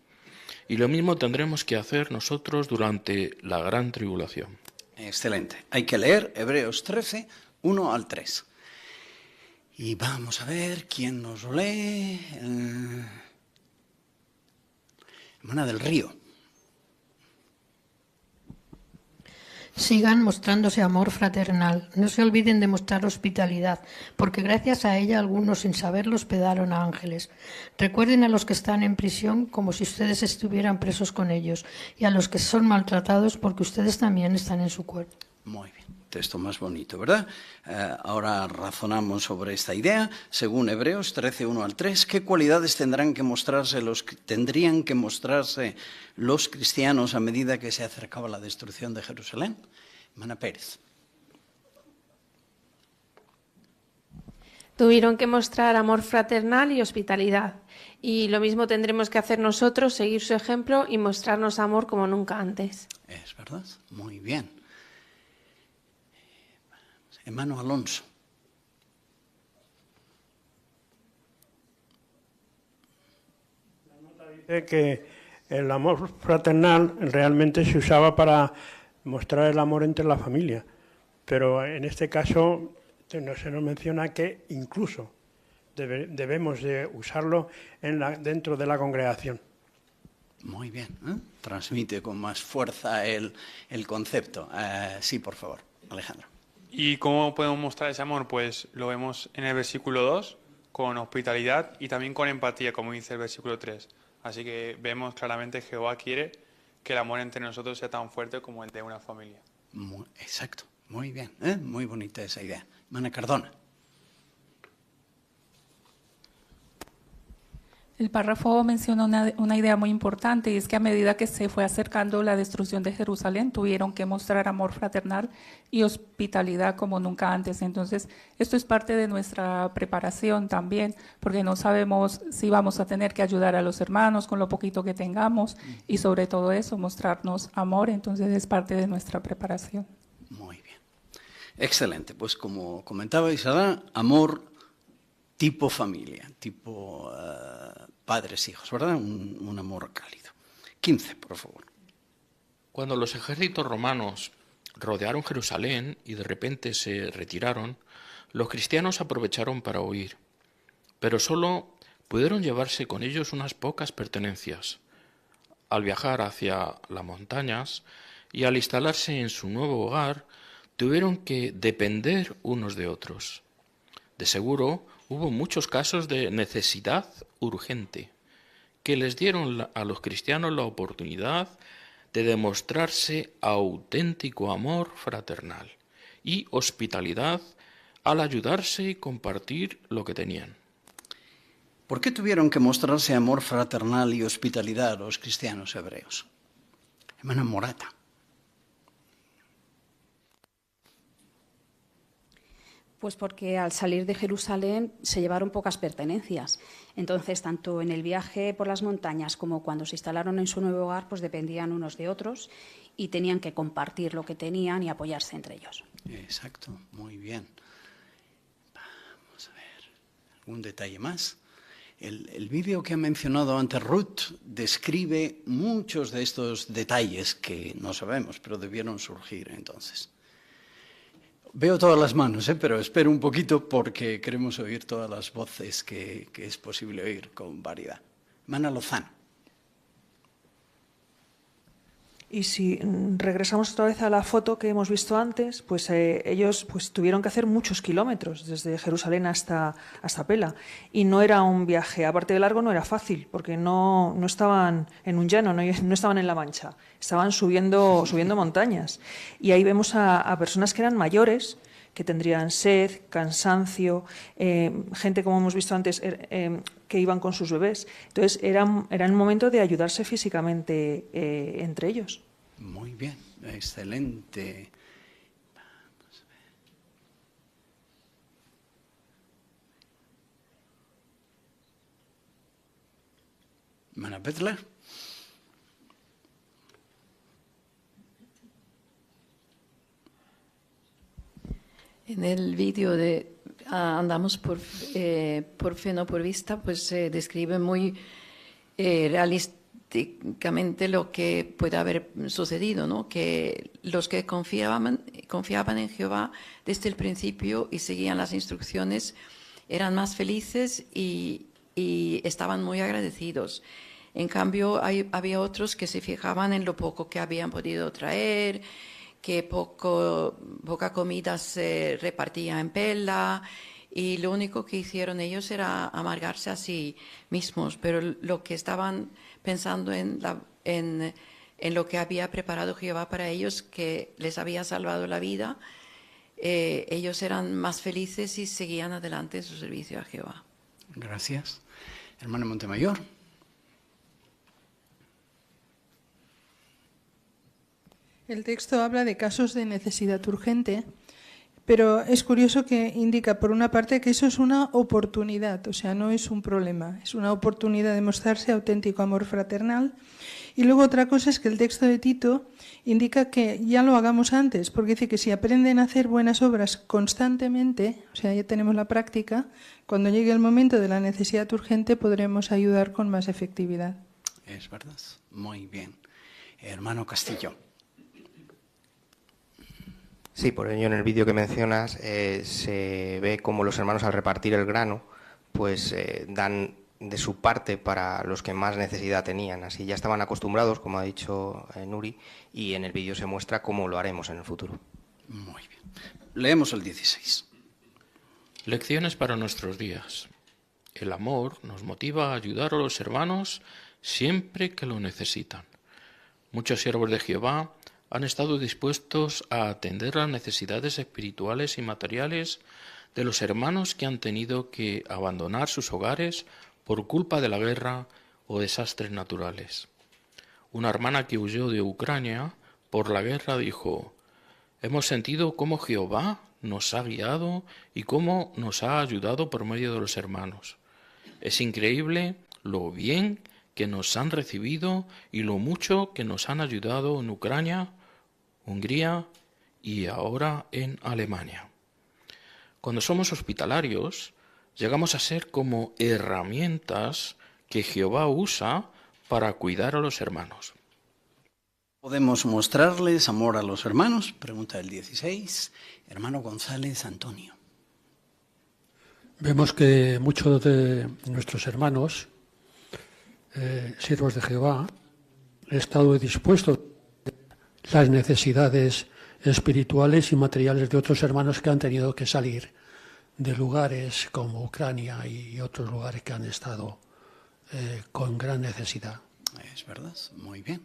Y lo mismo tendremos que hacer nosotros durante la gran tribulación. Excelente. Hay que leer Hebreos 13, 1 al 3. Y vamos a ver quién nos lo lee. Hermana del Río. Sigan mostrándose amor fraternal. No se olviden de mostrar hospitalidad, porque gracias a ella algunos sin saberlo hospedaron a ángeles. Recuerden a los que están en prisión como si ustedes estuvieran presos con ellos, y a los que son maltratados porque ustedes también están en su cuerpo. Muy bien. Texto más bonito, ¿verdad? Ahora razonamos sobre esta idea. Según Hebreos 13, 1 al 3, ¿qué cualidades tendrían que mostrarse los cristianos a medida que se acercaba la destrucción de Jerusalén? Hermana Pérez. Tuvieron que mostrar amor fraternal y hospitalidad. Y lo mismo tendremos que hacer nosotros, seguir su ejemplo y mostrarnos amor como nunca antes. Es verdad, muy bien. Hermano Alonso. La nota dice que el amor fraternal realmente se usaba para mostrar el amor entre la familia, pero en este caso se nos menciona que incluso debemos de usarlo dentro de la congregación. Muy bien, ¿eh? Transmite con más fuerza el concepto. Sí, por favor, Alejandro. ¿Y cómo podemos mostrar ese amor? Pues lo vemos en el versículo 2, con hospitalidad y también con empatía, como dice el versículo 3. Así que vemos claramente que Jehová quiere que el amor entre nosotros sea tan fuerte como el de una familia. Exacto, muy bien, ¿eh? Muy bonita esa idea. Hermana Cardona. El párrafo menciona una idea muy importante, y es que a medida que se fue acercando la destrucción de Jerusalén, tuvieron que mostrar amor fraternal y hospitalidad como nunca antes. Entonces, esto es parte de nuestra preparación también, porque no sabemos si vamos a tener que ayudar a los hermanos con lo poquito que tengamos, y sobre todo eso, mostrarnos amor. Entonces, es parte de nuestra preparación. Muy bien. Excelente. Pues como comentaba Isara, amor tipo familia, tipo padres, hijos, ¿verdad? Un amor cálido. 15, por favor. Cuando los ejércitos romanos rodearon Jerusalén y de repente se retiraron, los cristianos aprovecharon para huir, pero solo pudieron llevarse con ellos unas pocas pertenencias. Al viajar hacia las montañas y al instalarse en su nuevo hogar, tuvieron que depender unos de otros. De seguro, hubo muchos casos de necesidad urgente que les dieron a los cristianos la oportunidad de demostrarse auténtico amor fraternal y hospitalidad al ayudarse y compartir lo que tenían. ¿Por qué tuvieron que mostrarse amor fraternal y hospitalidad los cristianos hebreos? Hermana Morata. Pues porque al salir de Jerusalén se llevaron pocas pertenencias. Entonces, tanto en el viaje por las montañas como cuando se instalaron en su nuevo hogar, pues dependían unos de otros y tenían que compartir lo que tenían y apoyarse entre ellos. Exacto, muy bien. Vamos a ver, ¿algún detalle más? El vídeo que ha mencionado antes Ruth describe muchos de estos detalles que no sabemos, pero debieron surgir entonces. Veo todas las manos, pero espero un poquito porque queremos oír todas las voces que es posible oír con variedad. Hermana Lozano. Y si regresamos otra vez a la foto que hemos visto antes, pues ellos pues tuvieron que hacer muchos kilómetros desde Jerusalén hasta Pela. Y no era un viaje, aparte de largo, no era fácil, porque no estaban en un llano, no estaban en la Mancha, estaban subiendo montañas. Y ahí vemos a personas que eran mayores, que tendrían sed, cansancio, gente, como hemos visto antes, que iban con sus bebés. Entonces, era un momento de ayudarse físicamente entre ellos. Muy bien, excelente. Vamos a ver. Hermana Petler. En el vídeo de Andamos por fe, no por vista, pues se describe muy realísticamente lo que puede haber sucedido, ¿no? Que los que confiaban en Jehová desde el principio y seguían las instrucciones eran más felices y estaban muy agradecidos. En cambio, había otros que se fijaban en lo poco que habían podido traer, que poca comida se repartía en pela, y lo único que hicieron ellos era amargarse a sí mismos, pero lo que estaban pensando en lo que había preparado Jehová para ellos, que les había salvado la vida, ellos eran más felices y seguían adelante en su servicio a Jehová. Gracias. Hermano Montemayor. El texto habla de casos de necesidad urgente, pero es curioso que indica, por una parte, que eso es una oportunidad, o sea, no es un problema, es una oportunidad de mostrarse auténtico amor fraternal. Y luego otra cosa es que el texto de Tito indica que ya lo hagamos antes, porque dice que si aprenden a hacer buenas obras constantemente, o sea, ya tenemos la práctica, cuando llegue el momento de la necesidad urgente podremos ayudar con más efectividad. Es verdad. Muy bien. Hermano Castillo. Sí, por ello en el vídeo que mencionas se ve como los hermanos al repartir el grano pues dan de su parte para los que más necesidad tenían. Así ya estaban acostumbrados, como ha dicho Nuri, y en el vídeo se muestra cómo lo haremos en el futuro. Muy bien. Leemos el 16. Lecciones para nuestros días. El amor nos motiva a ayudar a los hermanos siempre que lo necesitan. Muchos siervos de Jehová han estado dispuestos a atender las necesidades espirituales y materiales de los hermanos que han tenido que abandonar sus hogares por culpa de la guerra o desastres naturales. Una hermana que huyó de Ucrania por la guerra dijo: «Hemos sentido cómo Jehová nos ha guiado y cómo nos ha ayudado por medio de los hermanos. Es increíble lo bien que nos han recibido y lo mucho que nos han ayudado en Ucrania, Hungría y ahora en Alemania». Cuando somos hospitalarios, llegamos a ser como herramientas que Jehová usa para cuidar a los hermanos. ¿Podemos mostrarles amor a los hermanos? Pregunta el 16. Hermano González Antonio. Vemos que muchos de nuestros hermanos, siervos de Jehová, han estado dispuestos a las necesidades espirituales y materiales de otros hermanos que han tenido que salir de lugares como Ucrania y otros lugares que han estado con gran necesidad. Es verdad, muy bien.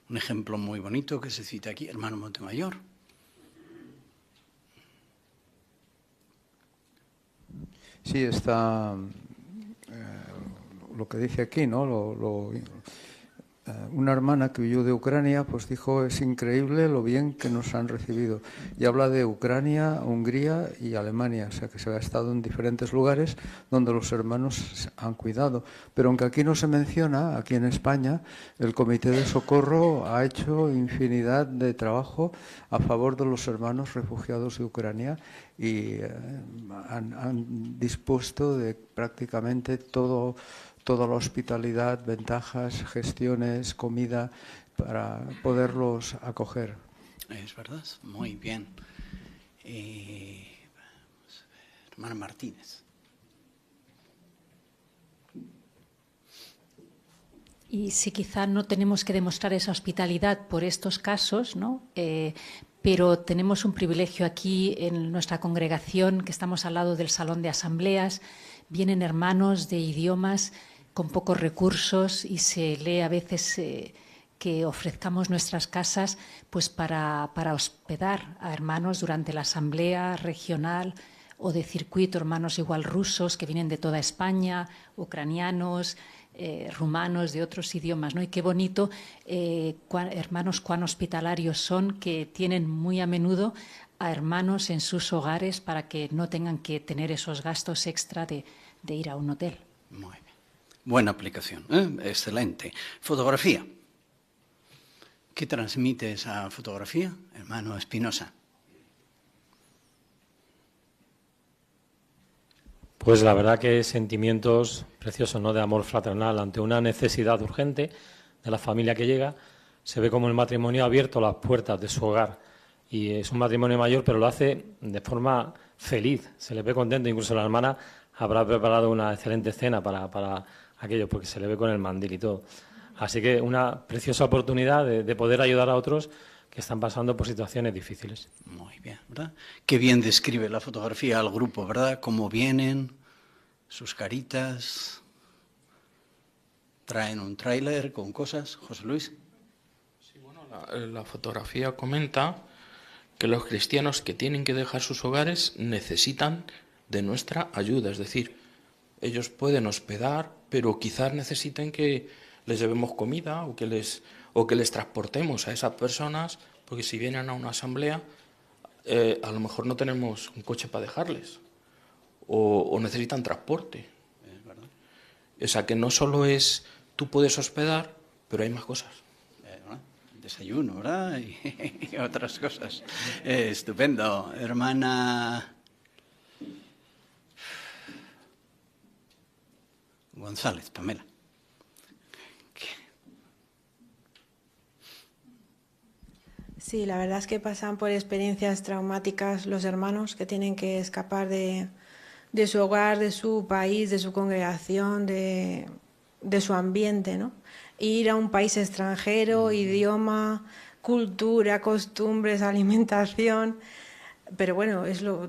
Un ejemplo muy bonito que se cita aquí, hermano Montemayor. Sí, está lo que dice aquí, ¿no? Una hermana que huyó de Ucrania pues dijo: es increíble lo bien que nos han recibido. Y habla de Ucrania, Hungría y Alemania, o sea que se ha estado en diferentes lugares donde los hermanos han cuidado. Pero aunque aquí no se menciona, aquí en España, el Comité de Socorro ha hecho infinidad de trabajo a favor de los hermanos refugiados de Ucrania y han dispuesto de prácticamente toda la hospitalidad, ventajas, gestiones, comida, para poderlos acoger. Es verdad, muy bien. Hermana Martínez. Y si quizá no tenemos que demostrar esa hospitalidad por estos casos, ¿no? Pero tenemos un privilegio aquí en nuestra congregación, que estamos al lado del salón de asambleas, vienen hermanos de idiomas con pocos recursos y se lee a veces que ofrezcamos nuestras casas pues para hospedar a hermanos durante la asamblea regional o de circuito, hermanos igual rusos que vienen de toda España, ucranianos, rumanos de otros idiomas, ¿no? Y qué bonito, hermanos cuán hospitalarios son, que tienen muy a menudo a hermanos en sus hogares para que no tengan que tener esos gastos extra de ir a un hotel. Muy bien. Buena aplicación, excelente. Fotografía. ¿Qué transmite esa fotografía, hermano Espinosa? Pues la verdad que sentimientos preciosos, ¿no?, de amor fraternal ante una necesidad urgente de la familia que llega. Se ve como el matrimonio ha abierto las puertas de su hogar y es un matrimonio mayor, pero lo hace de forma feliz, se le ve contento. Incluso la hermana habrá preparado una excelente cena para aquello, porque se le ve con el mandil y todo. Así que una preciosa oportunidad de poder ayudar a otros que están pasando por situaciones difíciles. Muy bien, ¿verdad? Qué bien describe la fotografía al grupo, ¿verdad? Cómo vienen, sus caritas. Traen un tráiler con cosas. José Luis. Sí, bueno, la fotografía comenta que los cristianos que tienen que dejar sus hogares necesitan de nuestra ayuda. Es decir, ellos pueden hospedar, pero quizás necesiten que les llevemos comida o que les transportemos a esas personas, porque si vienen a una asamblea, a lo mejor no tenemos un coche para dejarles, o necesitan transporte. O sea, que no solo es tú puedes hospedar, pero hay más cosas. Desayuno, ¿verdad? Y otras cosas. Estupendo. Hermana González, Pamela. Sí, la verdad es que pasan por experiencias traumáticas los hermanos que tienen que escapar de su hogar, de su país, de su congregación, de su ambiente, ¿no? E ir a un país extranjero, idioma, cultura, costumbres, alimentación, pero bueno,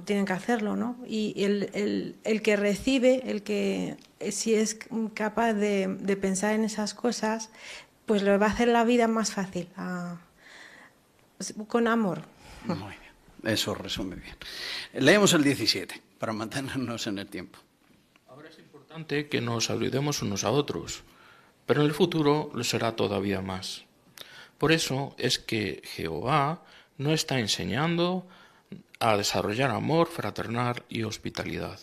tienen que hacerlo, ¿no? Y el que recibe, el que si es capaz de pensar en esas cosas, pues le va a hacer la vida más fácil, con amor. Muy bien, eso resume bien. Leemos el 17 para mantenernos en el tiempo. Ahora es importante que nos ayudemos unos a otros, pero en el futuro lo será todavía más. Por eso es que Jehová no está enseñando a desarrollar amor fraternal y hospitalidad,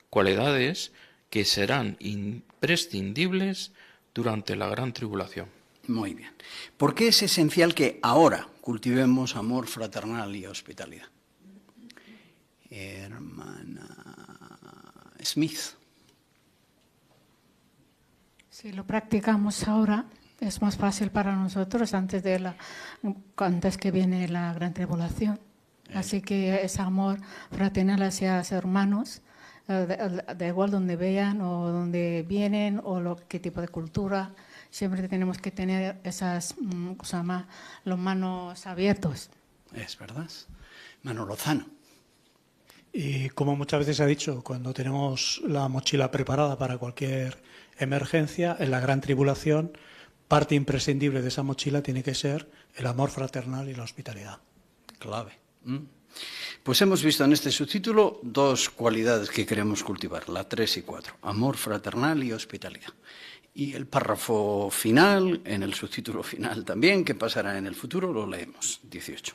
cualidades que serán imprescindibles durante la gran tribulación. Muy bien. ¿Por qué es esencial que ahora cultivemos amor fraternal y hospitalidad? Hermana Smith. Si lo practicamos ahora, es más fácil para nosotros antes que viene la gran tribulación. Así que ese amor fraternal hacia hermanos, da igual donde vean o donde vienen o qué tipo de cultura, siempre tenemos que tener los manos abiertos. Es verdad. Mano Lozano. Y como muchas veces se ha dicho, cuando tenemos la mochila preparada para cualquier emergencia, en la gran tribulación, parte imprescindible de esa mochila tiene que ser el amor fraternal y la hospitalidad. Clave. Pues hemos visto en este subtítulo dos cualidades que queremos cultivar, la 3 y 4, amor fraternal y hospitalidad. Y el párrafo final, en el subtítulo final también, que pasará en el futuro, lo leemos, 18.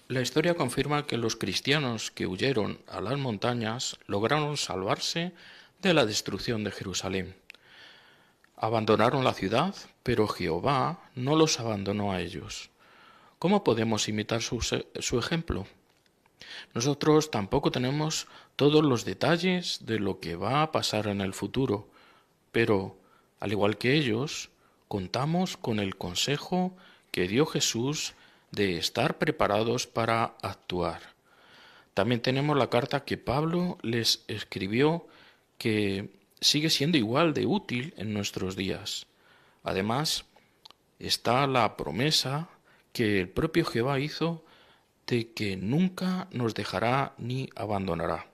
La historia confirma que los cristianos que huyeron a las montañas lograron salvarse de la destrucción de Jerusalén. Abandonaron la ciudad, pero Jehová no los abandonó a ellos. ¿Cómo podemos imitar su ejemplo? Nosotros tampoco tenemos todos los detalles de lo que va a pasar en el futuro, pero, al igual que ellos, contamos con el consejo que dio Jesús de estar preparados para actuar. También tenemos la carta que Pablo les escribió, que sigue siendo igual de útil en nuestros días. Además, está la promesa que el propio Jehová hizo de que nunca nos dejará ni abandonará.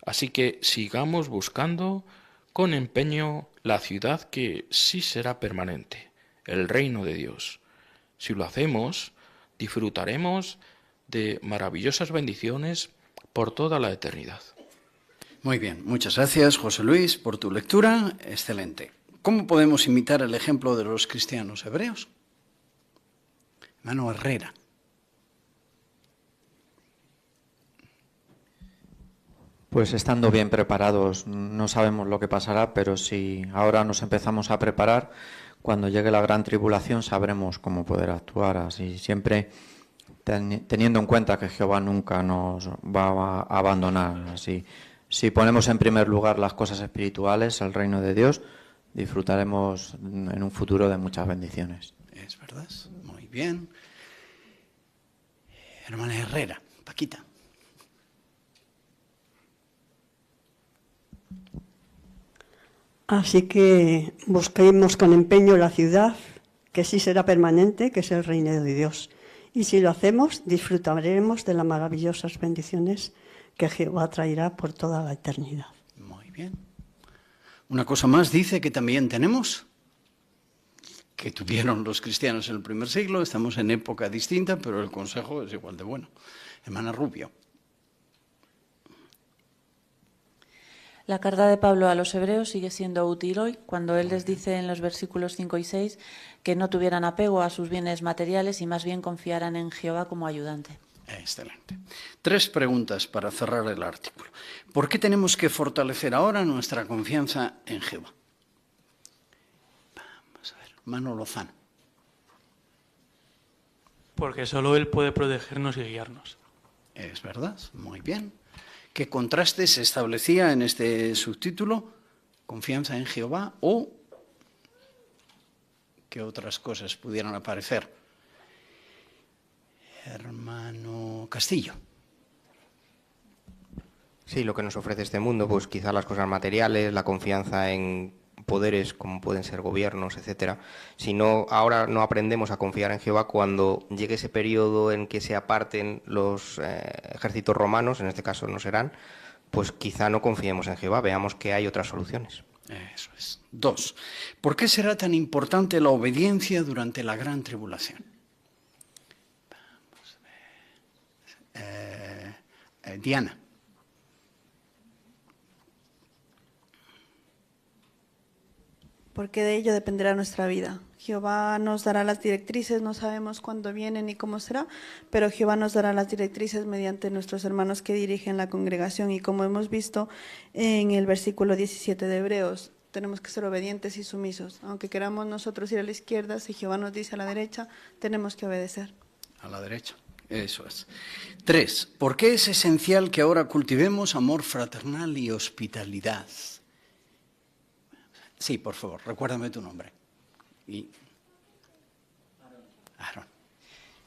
Así que sigamos buscando con empeño la ciudad que sí será permanente, el reino de Dios. Si lo hacemos, disfrutaremos de maravillosas bendiciones por toda la eternidad. Muy bien, muchas gracias, José Luis, por tu lectura. Excelente. ¿Cómo podemos imitar el ejemplo de los cristianos hebreos? Mano Herrera. Pues estando bien preparados, no sabemos lo que pasará, pero si ahora nos empezamos a preparar, cuando llegue la gran tribulación sabremos cómo poder actuar. Así siempre teniendo en cuenta que Jehová nunca nos va a abandonar. Así Si ponemos en primer lugar las cosas espirituales, el reino de Dios, disfrutaremos en un futuro de muchas bendiciones. Es verdad, muy bien. Hermana Herrera, Paquita. Así que busquemos con empeño la ciudad, que sí será permanente, que es el reino de Dios. Y si lo hacemos, disfrutaremos de las maravillosas bendiciones que Jehová traerá por toda la eternidad. Muy bien. Una cosa más dice que también tenemos, que tuvieron los cristianos en el primer siglo, estamos en época distinta, pero el consejo es igual de bueno. Hermana Rubio. La carta de Pablo a los hebreos sigue siendo útil hoy cuando él les dice en los versículos 5 y 6 que no tuvieran apego a sus bienes materiales y más bien confiaran en Jehová como ayudante. Excelente. 3 preguntas para cerrar el artículo. ¿Por qué tenemos que fortalecer ahora nuestra confianza en Jehová? Vamos a ver, hermano Lozano. Porque solo Él puede protegernos y guiarnos. Es verdad, muy bien. ¿Qué contraste se establecía en este subtítulo? ¿Confianza en Jehová o qué otras cosas pudieran aparecer? Hermano Castillo. Sí, lo que nos ofrece este mundo, pues quizá las cosas materiales, la confianza en poderes como pueden ser gobiernos, etcétera. Si no, ahora no aprendemos a confiar en Jehová, cuando llegue ese periodo en que se aparten los ejércitos romanos, en este caso no serán, pues quizá no confiemos en Jehová, veamos que hay otras soluciones. Eso es. 2. ¿Por qué será tan importante la obediencia durante la gran tribulación? Vamos a ver. Diana. Porque de ello dependerá nuestra vida. Jehová nos dará las directrices, no sabemos cuándo vienen ni cómo será, pero Jehová nos dará las directrices mediante nuestros hermanos que dirigen la congregación. Y como hemos visto en el versículo 17 de Hebreos, tenemos que ser obedientes y sumisos. Aunque queramos nosotros ir a la izquierda, si Jehová nos dice a la derecha, tenemos que obedecer. A la derecha, eso es. 3. ¿Por qué es esencial que ahora cultivemos amor fraternal y hospitalidad? Sí, por favor, recuérdame tu nombre. Aaron.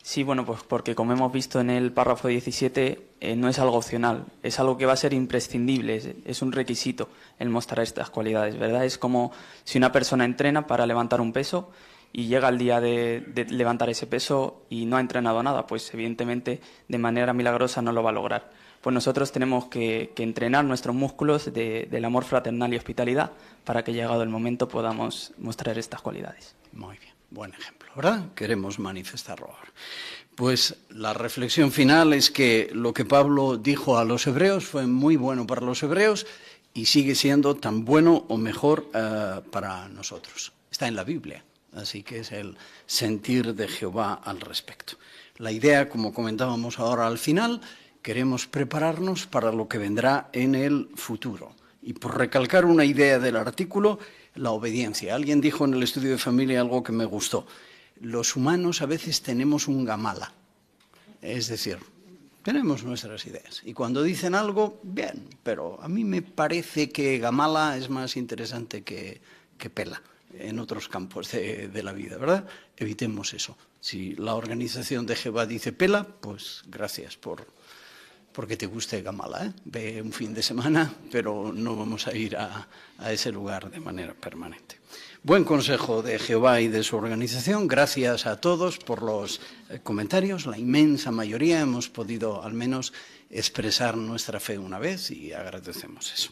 Sí, bueno, pues porque como hemos visto en el párrafo 17, no es algo opcional, es algo que va a ser imprescindible, es un requisito el mostrar estas cualidades, ¿verdad? Es como si una persona entrena para levantar un peso y llega el día de levantar ese peso y no ha entrenado nada, pues evidentemente de manera milagrosa no lo va a lograr. Pues nosotros tenemos que entrenar nuestros músculos del amor fraternal y hospitalidad para que llegado el momento podamos mostrar estas cualidades. Muy bien, buen ejemplo, ¿verdad? Queremos manifestarlo ahora. Pues la reflexión final es que lo que Pablo dijo a los hebreos fue muy bueno para los hebreos y sigue siendo tan bueno o mejor para nosotros. Está en la Biblia, así que es el sentir de Jehová al respecto. La idea, como comentábamos ahora al final, queremos prepararnos para lo que vendrá en el futuro. Y por recalcar una idea del artículo, la obediencia. Alguien dijo en el estudio de familia algo que me gustó. Los humanos a veces tenemos un gamala. Es decir, tenemos nuestras ideas. Y cuando dicen algo, bien, pero a mí me parece que gamala es más interesante que pela en otros campos de la vida, ¿verdad? Evitemos eso. Si la organización de Jehová dice pela, pues gracias porque te guste Gamala, ¿eh? Ve un fin de semana, pero no vamos a ir a ese lugar de manera permanente. Buen consejo de Jehová y de su organización. Gracias a todos por los comentarios. La inmensa mayoría hemos podido al menos expresar nuestra fe una vez y agradecemos eso.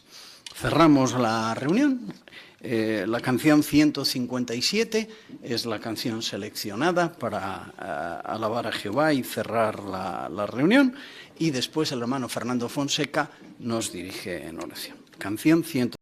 Cerramos la reunión. La canción 157 es la canción seleccionada para alabar a Jehová y cerrar la reunión. Y después el hermano Fernando Fonseca nos dirige en oración. Canción 157.